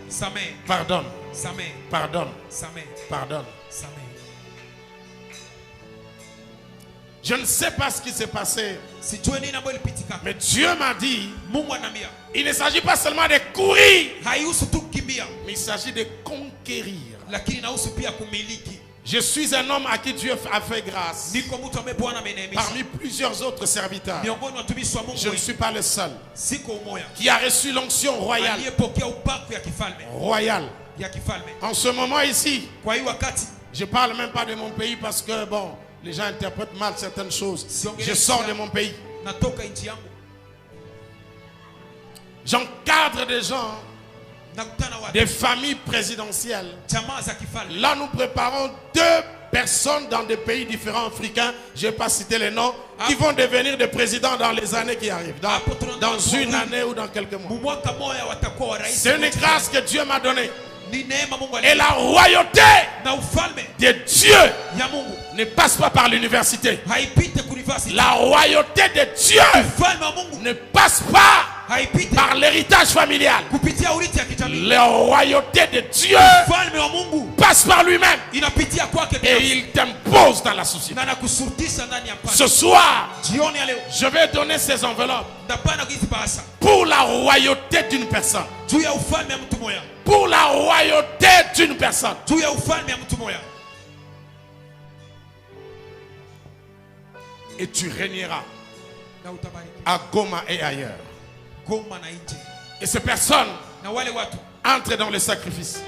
Speaker 3: Samehe,
Speaker 1: pardonne,
Speaker 3: samehe,
Speaker 1: pardonne,
Speaker 3: samehe,
Speaker 1: pardonne.
Speaker 3: samehe.
Speaker 1: Je ne sais pas ce qui s'est passé,
Speaker 3: Sijue nini ambayo ilipitika.
Speaker 1: mais Dieu m'a dit,
Speaker 3: Mungu ananiambia
Speaker 1: il ne s'agit pas seulement de courir,
Speaker 3: haihusu tu kukimbia,
Speaker 1: mais il s'agit de conquérir.
Speaker 3: lakini inahusu pia kumiliki.
Speaker 1: Je suis un homme à qui Dieu a fait grâce.
Speaker 3: Niko mtu ambaye Bwana ameneemisha.
Speaker 1: Parmi plusieurs autres serviteurs,
Speaker 3: Miongoni mwa watumishi wa Mungu
Speaker 1: je ne suis pas le seul
Speaker 3: siko umoja.
Speaker 1: qui a reçu l'onction royale.
Speaker 3: Aliyepokea upako ya kifalme,
Speaker 1: Royale.
Speaker 3: ya kifalme.
Speaker 1: En ce moment ici,
Speaker 3: Kwa hiyo wakati
Speaker 1: je ne parle même pas de mon pays parce que, bon, les gens interprètent mal certaines choses. Je sors de mon pays.
Speaker 3: natoka nchi yangu,
Speaker 1: J'encadre des gens
Speaker 2: des familles présidentielles. Là, nous préparons 2 personnes dans des pays différents africains, je n'ai pas cité les noms, qui vont devenir des présidents dans les années qui arrivent, dans une année ou dans quelques mois. C'est une grâce que Dieu m'a donnée. Et la royauté de Dieu ne passe pas par l'université. La royauté de Dieu ne passe pas par l'héritage familial. La royauté de Dieu passe par lui-même. Et il t'impose dans la société. Ce soir, je vais donner ces enveloppes pour la royauté d'une personne. Pour la royauté d'une personne. Et tu régneras à Goma et ailleurs. Et ces personnes entrent dans le sacrifice.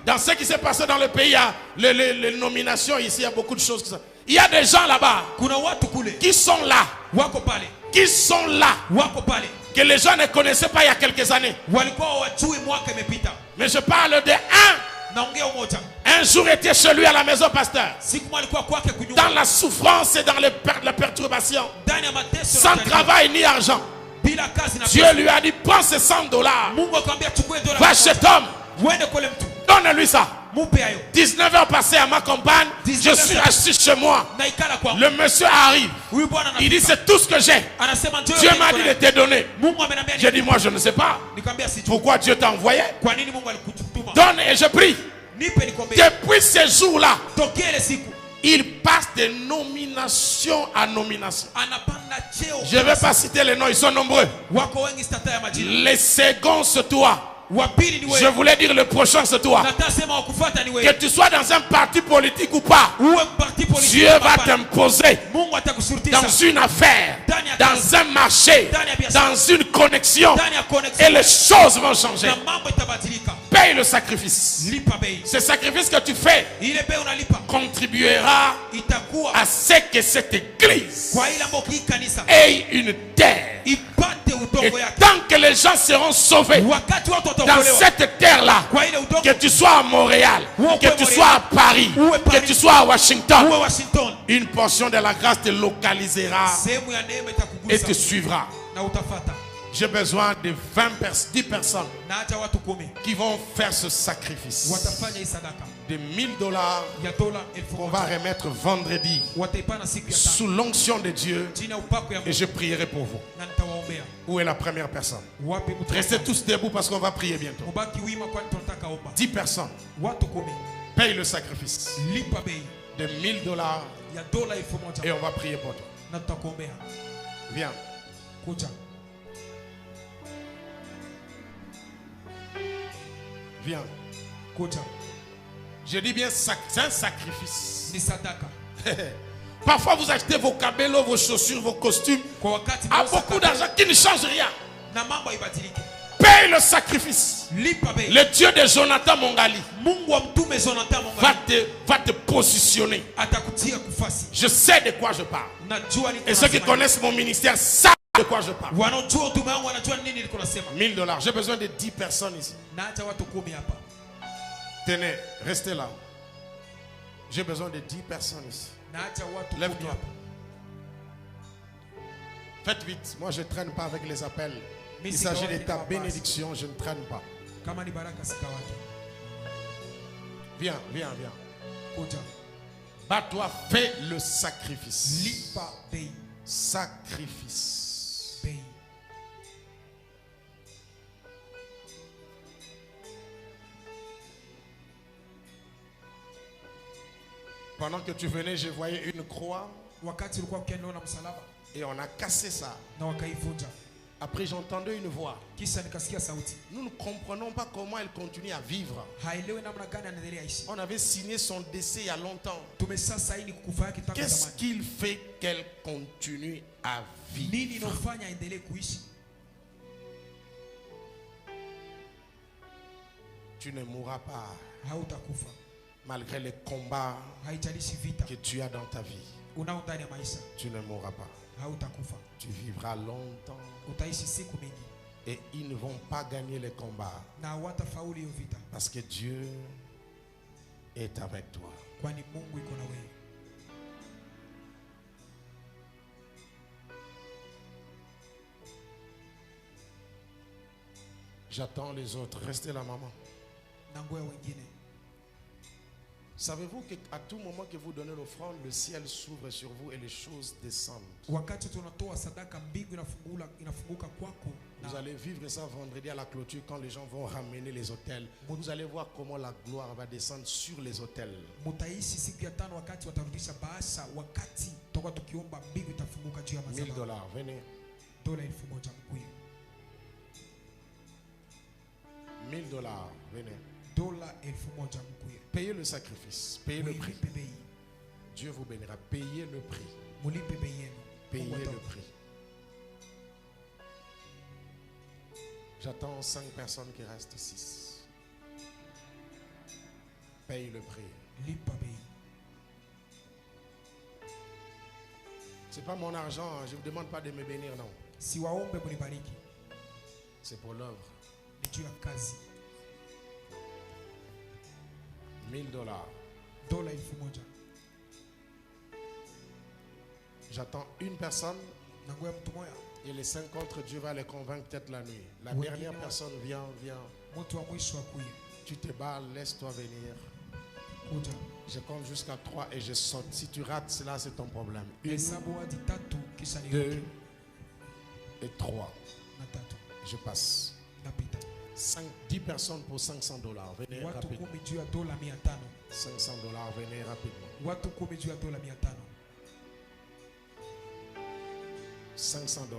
Speaker 2: Dans ce qui s'est passé dans le pays, il y a les nominations ici, il y a beaucoup de choses. Il y a des gens là-bas qui sont là. Qui sont là. Que les gens ne connaissaient pas il y a quelques années. Mais je parle de un jour était chez lui à la maison pasteur. Dans la souffrance et dans la perturbation. Sans travail ni argent. Dieu lui a dit, prends ces $100. Va chez Tom. Donne-lui ça. 19 heures passées à ma compagne. Je suis assis chez moi. Le monsieur arrive. Il dit, c'est tout ce que j'ai. Dieu m'a dit de te donner. J'ai dit, moi je ne sais pas. Pourquoi Dieu t'a envoyé? Donne et je prie. Depuis ce jour-là, il passe de nomination à nomination. Je ne vais pas citer les noms, ils sont nombreux. Les seconds, c'est toi. Je voulais dire le prochain, c'est toi. Que tu sois dans un parti politique ou pas, Dieu va t'imposer dans une affaire, dans un marché, dans une connexion, et les choses vont changer. Paye le sacrifice. Ce sacrifice que tu fais contribuera à ce que cette église ait une terre. Et tant que les gens seront sauvés dans cette terre-là, que tu sois à Montréal, que tu sois à Paris, que tu sois à Washington, une portion de la grâce te localisera et te suivra. J'ai besoin de 10 personnes qui vont faire ce sacrifice de $1000 qu'on va remettre vendredi sous l'onction de Dieu, et je prierai pour vous. Où est la première personne? Restez tous debout parce qu'on va prier bientôt. 10 personnes paye le sacrifice de $1000 et on va prier pour toi. Viens. Viens. Je dis bien, c'est un sacrifice. Parfois vous achetez vos cabellos, vos chaussures, vos costumes à beaucoup d'argent qui ne change rien. Paye le sacrifice. Le Dieu de Jonathan Mongali va te positionner. Je sais de quoi je parle. Et ceux qui connaissent mon ministère savent de quoi je parle. $1000. J'ai besoin de 10 personnes ici. Tenez, restez là. J'ai besoin de 10 personnes ici. Lève-toi. Faites vite. Moi, je ne traîne pas avec les appels. Il s'agit de ta bénédiction. Je ne traîne pas. Viens, viens, viens. Bats-toi, fais le sacrifice. Sacrifice. Pendant que tu venais, je voyais une croix. Et on a cassé ça. Après, j'entendais une voix. Nous ne comprenons pas comment elle continue à vivre. On avait signé son décès il y a longtemps. Qu'est-ce qu'il fait qu'elle continue à vivre? Tu ne mourras pas. Malgré les combats que tu as dans ta vie, tu ne mourras pas. Tu vivras longtemps Et ils ne vont pas gagner les combats. Parce que Dieu est avec toi. J'attends les autres. Restez là, maman. Savez-vous qu'à tout moment que vous donnez l'offrande, le ciel s'ouvre sur vous et les choses descendent. Vous allez vivre ça vendredi à la clôture quand les gens vont ramener les autels. Vous allez voir comment la gloire va descendre sur les autels. 1000 $, venez. 1000 $, venez. Payez le sacrifice, payez le prix. Dieu vous bénira. Payez le prix. Payez le prix. J'attends 5 personnes qui restent. 6. Paye le prix. C'est pas mon argent, je ne vous demande pas de me bénir, non. C'est pour l'œuvre. 1000 $. J'attends une personne et les 5 autres, Dieu va les convaincre peut-être la nuit. La dernière personne vient. Tu te bats, laisse-toi venir. Je compte jusqu'à 3 et je saute. Si tu rates cela, c'est ton problème. 1, 2 et 3. Je passe. 10 personnes pour 500 $. Venez rapidement. 500 $, venez rapidement. 500 $.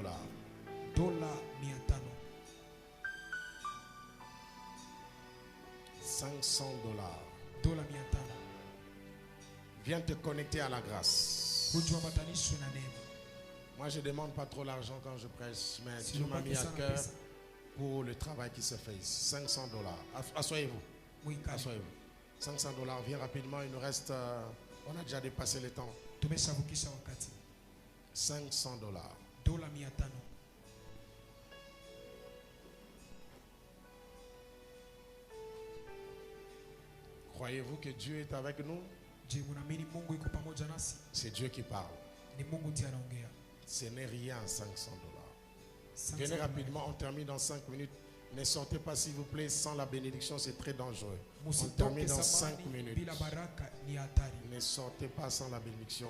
Speaker 2: Viens te connecter à la grâce. Moi, je ne demande pas trop l'argent quand je prêche, mais Dieu m'a mis à cœur pour le travail qui se fait. 500 $. Assoyez-vous. Assoyez-vous. 500 $. Viens rapidement. Il nous reste. On a déjà dépassé le temps. 500 $. Croyez-vous que Dieu est avec nous? C'est Dieu qui parle. Ce n'est rien, 500 $. Venez rapidement, on termine dans 5 minutes. Ne sortez pas s'il vous plaît sans la bénédiction, c'est très dangereux. On termine dans 5 minutes. Ne sortez pas sans la bénédiction.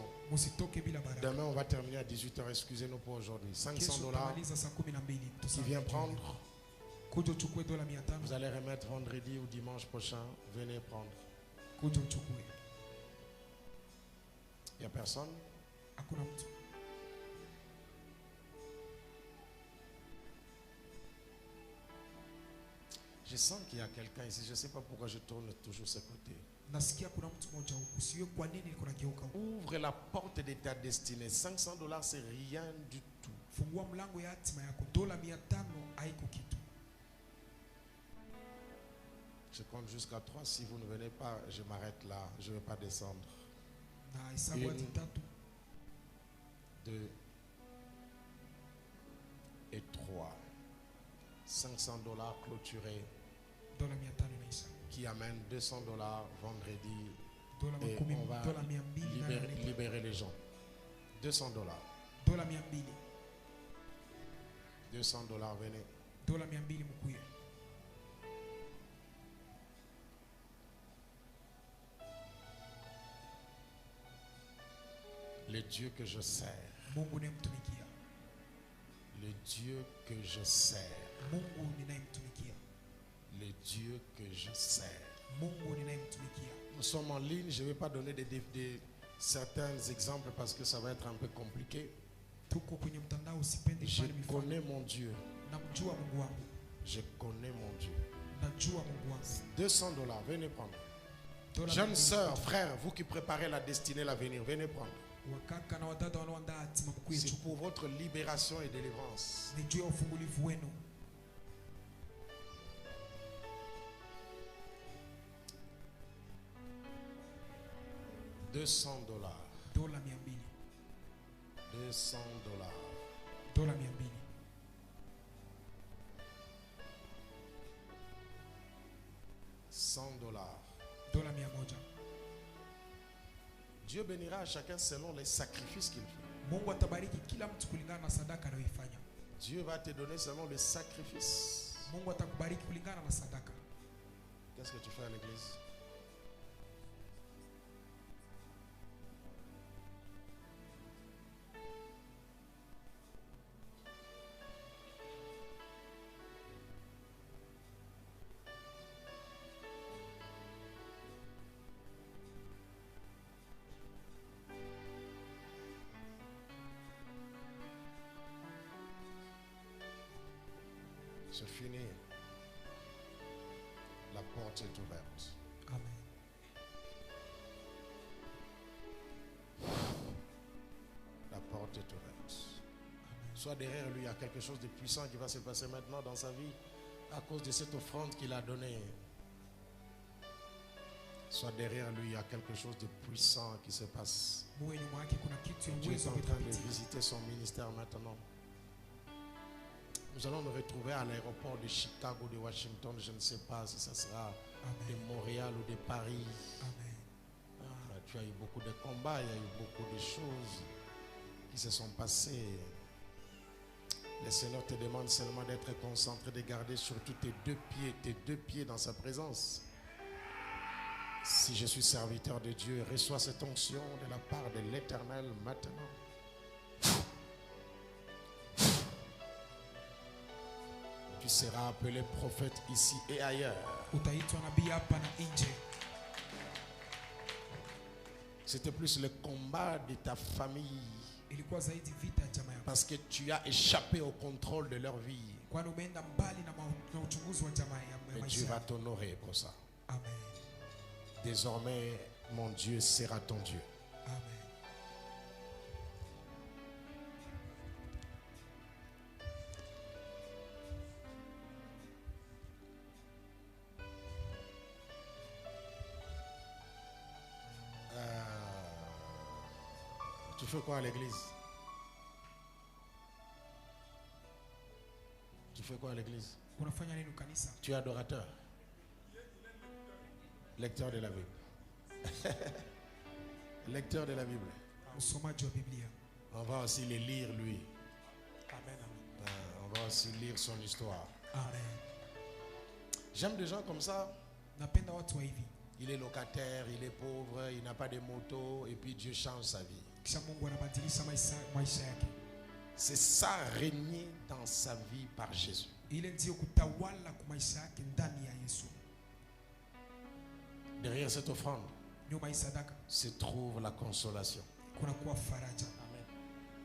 Speaker 2: Demain on va terminer à 18 h, excusez-nous pour aujourd'hui. 500 $. Qui vient prendre? Vous allez remettre vendredi ou dimanche prochain. Venez prendre. Il n'y a personne? Je sens qu'il y a quelqu'un ici. Je ne sais pas pourquoi je tourne toujours ce côté. Ouvre la porte de ta destinée. 500 $, c'est rien du tout. Je compte jusqu'à 3. Si vous ne venez pas, je m'arrête là. Je ne vais pas descendre. 1, 2 et 3. 500 $ clôturés. Qui amène 200 $ vendredi. Et on va libérer les gens. 200 $. 200 $, venez. Le Dieu que je sers. Le Dieu que je sers. Le Dieu que je sers. Nous sommes en ligne, je ne vais pas donner certains exemples parce que ça va être un peu compliqué. Je connais mon Dieu. Je connais mon Dieu. 200 $, venez prendre. Jeunes sœurs, frères, vous qui préparez la destinée, l'avenir, venez prendre. C'est pour votre libération et délivrance. 200 $. 200 $. $100.
Speaker 3: Dola 100.
Speaker 2: Dieu bénira à chacun selon les sacrifices qu'il fait.
Speaker 3: Mungu atabariki kila mtu kulingana na sadaka anayoifanya.
Speaker 2: Dieu va te donner selon les sacrifices.
Speaker 3: Mungu atakubariki kulingana na sadaka.
Speaker 2: Qu'est-ce que tu fais à l'église? C'est fini. La porte est ouverte.
Speaker 3: Amen.
Speaker 2: La porte est ouverte. Soit derrière lui, il y a quelque chose de puissant qui va se passer maintenant dans sa vie à cause de cette offrande qu'il a donnée. Soit derrière lui, il y a quelque chose de puissant qui se passe. Dieu est en train de visiter son ministère maintenant. Nous allons nous retrouver à l'aéroport de Chicago, de Washington. Je ne sais pas si ça sera de Montréal ou de Paris.
Speaker 3: Amen.
Speaker 2: Tu as eu beaucoup de combats, il y a eu beaucoup de choses qui se sont passées. Le Seigneur te demande seulement d'être concentré, de garder surtout tes deux pieds dans sa présence. Si je suis serviteur de Dieu, reçois cette onction de la part de l'Éternel maintenant. Tu seras appelé prophète ici et ailleurs. C'était plus le combat de ta famille. Parce que tu as échappé au contrôle de leur vie. Mais Dieu va t'honorer pour ça.
Speaker 3: Amen.
Speaker 2: Désormais, mon Dieu sera ton Dieu.
Speaker 3: Amen.
Speaker 2: Tu fais quoi à l'église? Tu fais quoi à l'église? Tu es adorateur? Lecteur de la Bible. Lecteur de la Bible. On va aussi les lire lui. On va aussi lire son histoire. J'aime des gens comme ça. Il est locataire, il est pauvre, il n'a pas de moto et puis Dieu change sa vie. C'est ça, régner dans sa vie par Jésus. Derrière cette offrande se trouve la consolation.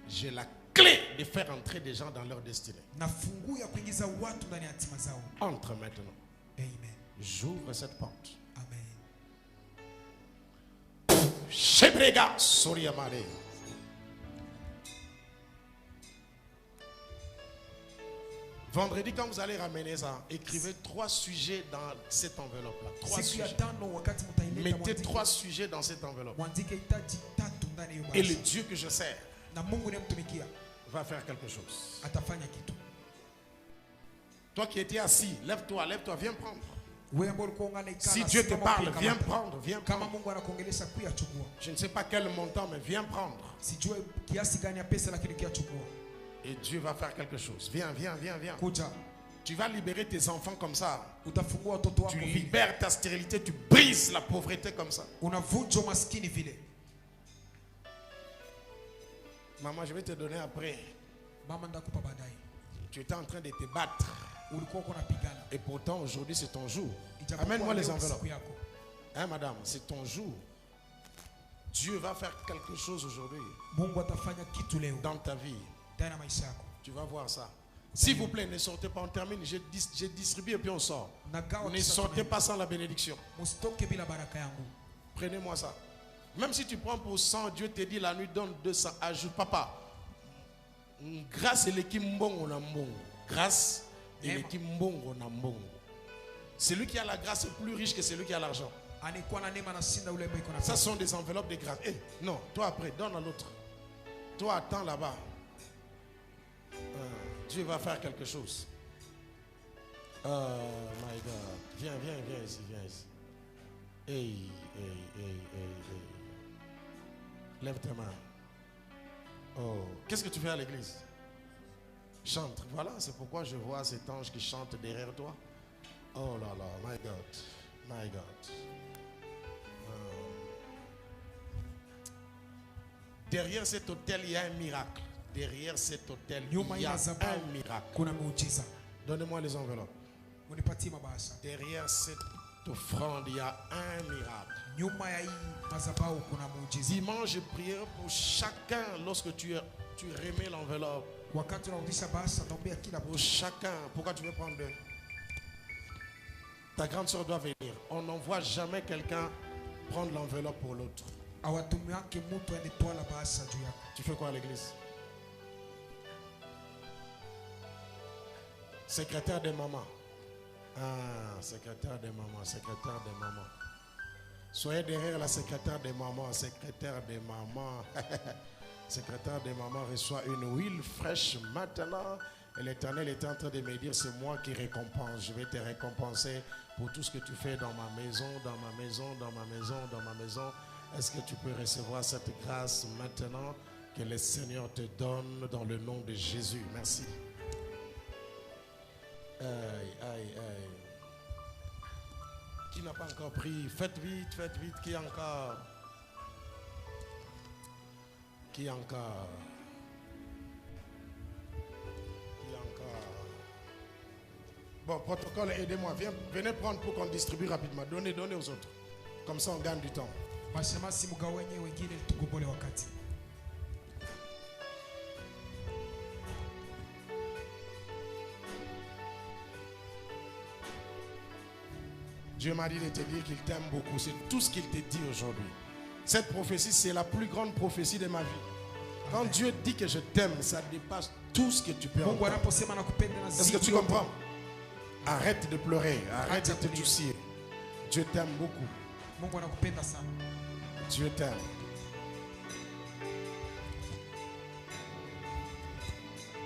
Speaker 2: J'ai la clé de faire entrer des gens dans leur destinée. Entre maintenant.
Speaker 3: Amen.
Speaker 2: J'ouvre cette porte.
Speaker 3: Amen.
Speaker 2: Shebrega Soriamare. Vendredi, quand vous allez ramener ça, écrivez 3 sujets dans cette enveloppe-là. 3 sujets. Mettez 3 sujets dans cette enveloppe. Et le Dieu que je sers va faire quelque chose. Toi qui étais assis, lève-toi, lève-toi, viens prendre. Si Dieu te parle, viens prendre, viens prendre. Je ne sais pas quel montant, mais viens prendre. Et Dieu va faire quelque chose. Viens, viens, viens, viens. Tu vas libérer tes enfants comme ça. Tu libères ta stérilité, tu brises la pauvreté comme ça. Maman, je vais te donner après. Tu étais en train de te battre. Et pourtant, aujourd'hui, c'est ton jour. Amène-moi les enveloppes. Hein, madame, c'est ton jour. Dieu va faire quelque chose aujourd'hui dans ta vie. Tu vas voir ça. S'il vous plaît, ne sortez pas, on termine. J'ai distribué et puis on sort. Ne sortez pas sans la bénédiction. Prenez-moi ça. Même si tu prends pour 100, Dieu te dit la nuit, donne 200. Ajoute, papa. Grâce et l'équipe mbongo na mbongo. Grâce et l'équipe mbongo na mbongo. Celui qui a la grâce est plus riche que celui qui a l'argent. Ça sont des enveloppes de grâce. Hey, non, toi après, donne à l'autre. Toi attends là-bas. Dieu va faire quelque chose. My God. Viens, viens, viens ici, viens ici. Hey. Lève tes mains. Oh, qu'est-ce que tu fais à l'église? Chante. Voilà, c'est pourquoi je vois cet ange qui chante derrière toi. Oh là là, my God. My God. Derrière cet hôtel, il y a un miracle. Derrière cet hôtel, il y a un miracle. Donnez-moi les enveloppes. Derrière cette offrande, il y a un miracle. Dimanche, je prie pour chacun lorsque tu remets l'enveloppe. Pour chacun. Pourquoi tu veux prendre deux? Ta grande soeur doit venir. On n'envoie jamais quelqu'un prendre l'enveloppe pour l'autre. Tu fais quoi à l'église? Secrétaire de maman. Ah, secrétaire de maman, secrétaire de maman. Soyez derrière la secrétaire de maman, secrétaire de maman. Secrétaire de maman reçoit une huile fraîche maintenant. Et l'Éternel est en train de me dire, c'est moi qui récompense. Je vais te récompenser pour tout ce que tu fais dans ma maison, dans ma maison, dans ma maison, dans ma maison. Est-ce que tu peux recevoir cette grâce maintenant que le Seigneur te donne dans le nom de Jésus? Merci. Aïe. Qui n'a pas encore pris? Faites vite. Qui encore? Qui encore? Bon, protocole, aidez-moi. Venez prendre pour qu'on distribue rapidement. Donnez aux autres. Comme ça, on gagne du temps. Dieu m'a dit de te dire qu'il t'aime beaucoup. C'est tout ce qu'il te dit aujourd'hui. Cette prophétie, c'est la plus grande prophétie de ma vie. Quand Dieu dit que je t'aime, ça dépasse tout ce que tu peux entendre. Est-ce que tu comprends? Arrête de pleurer, arrête de te soucier. Dieu t'aime beaucoup. Dieu t'aime.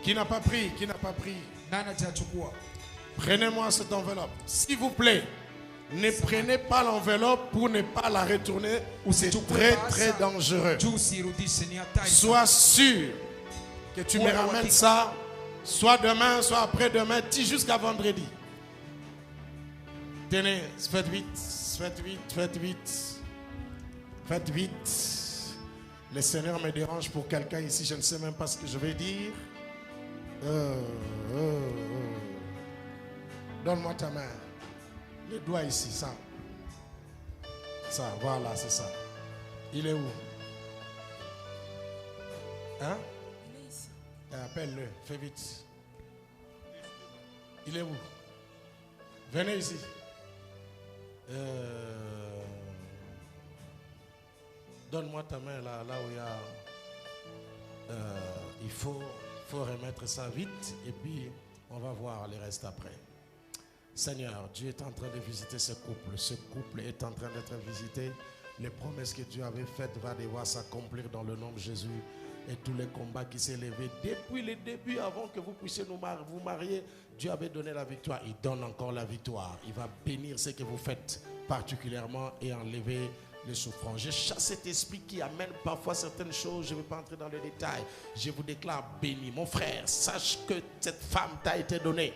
Speaker 2: Qui n'a pas pris? Prenez-moi cette enveloppe. S'il vous plaît, ne prenez pas l'enveloppe pour ne pas la retourner. C'est très dangereux. Sois sûr que tu me ramènes ça, soit demain, soit après-demain, jusqu'à vendredi. Tenez, faites vite. Le Seigneur me dérange pour quelqu'un ici, je ne sais même pas ce que je vais dire. Donne-moi ta main. Le doigt ici, ça, voilà, c'est ça. Il est où? Hein?
Speaker 4: Il est ici.
Speaker 2: Appelle-le, fais vite. Il est où? Venez ici. Donne-moi ta main là où il y a. Il faut remettre ça vite et puis on va voir le reste après. Seigneur, Dieu est en train de visiter ce couple. Ce couple est en train d'être visité. Les promesses que Dieu avait faites vont devoir s'accomplir dans le nom de Jésus. Et tous les combats qui s'est levé depuis le début, avant que vous puissiez vous marier, Dieu avait donné la victoire. Il donne encore la victoire. Il va bénir ce que vous faites particulièrement et enlever les souffrances. Je chasse cet esprit qui amène parfois certaines choses. Je ne vais pas entrer dans les détails. Je vous déclare béni. Mon frère, sache que cette femme t'a été donnée.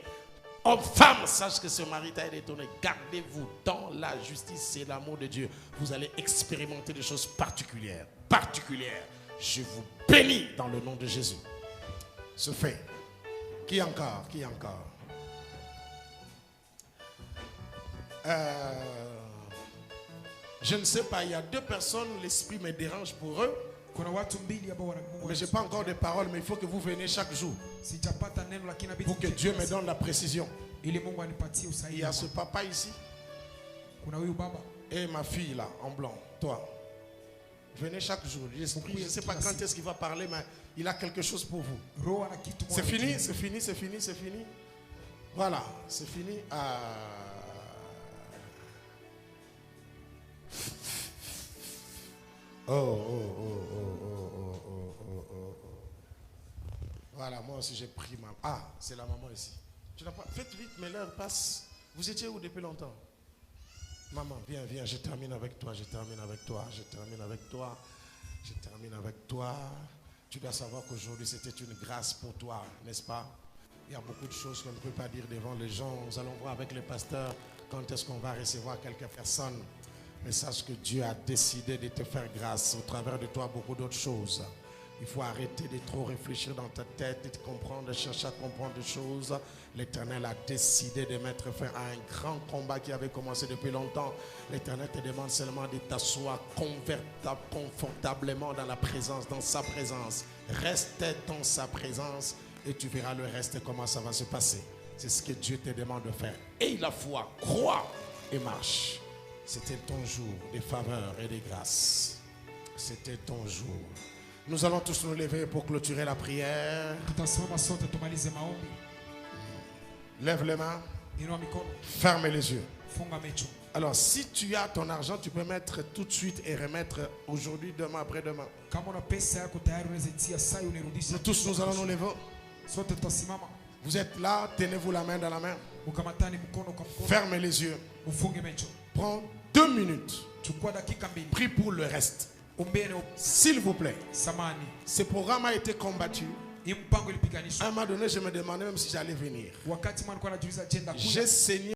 Speaker 2: Homme, femme, sache que ce mari t'a été donné. Gardez-vous dans la justice et l'amour de Dieu. Vous allez expérimenter des choses particulières. Je vous bénis dans le nom de Jésus. Ce fait. Qui encore? Je ne sais pas, il y a deux personnes, l'esprit me dérange pour eux. Mais je n'ai pas encore de paroles, mais il faut que vous veniez chaque jour pour que Dieu me donne la précision. Il y a ce papa ici et ma fille là, en blanc, toi. Venez chaque jour. L'esprit, je ne sais pas quand est-ce qu'il va parler, mais il a quelque chose pour vous. C'est fini. Voilà, c'est fini. Voilà, moi aussi j'ai pris ma... Ah, c'est la maman ici. Tu n'as pas... Faites vite, mais l'heure passe. Vous étiez où depuis longtemps? Maman, viens, viens, je termine avec toi, je termine avec toi, je termine avec toi, je termine avec toi. Tu dois savoir qu'aujourd'hui c'était une grâce pour toi, n'est-ce pas? Il y a beaucoup de choses qu'on ne peut pas dire devant les gens. Nous allons voir avec les pasteurs quand est-ce qu'on va recevoir quelques personnes. Mais sache que Dieu a décidé de te faire grâce au travers de toi beaucoup d'autres choses. Il faut arrêter de trop réfléchir dans ta tête, de comprendre, de chercher à comprendre des choses. L'Éternel a décidé de mettre fin à un grand combat qui avait commencé depuis longtemps. L'Éternel te demande seulement de t'asseoir confortablement dans la présence, dans sa présence. Reste dans sa présence et tu verras le reste, comment ça va se passer. C'est ce que Dieu te demande de faire. Et la foi, crois et marche. C'était ton jour de faveur et de grâce. C'était ton jour. Nous allons tous nous lever pour clôturer la prière. Lève les mains. Ferme les yeux. Alors, si tu as ton argent, tu peux mettre tout de suite et remettre aujourd'hui, demain, après-demain. Nous tous, nous allons nous lever. Vous êtes là, tenez-vous la main dans la main. Fermez les yeux. Prends 2 minutes. Prie pour le reste. S'il vous plaît. Ce programme a été combattu. À un moment donné, je me demandais même si j'allais venir. J'ai saigné.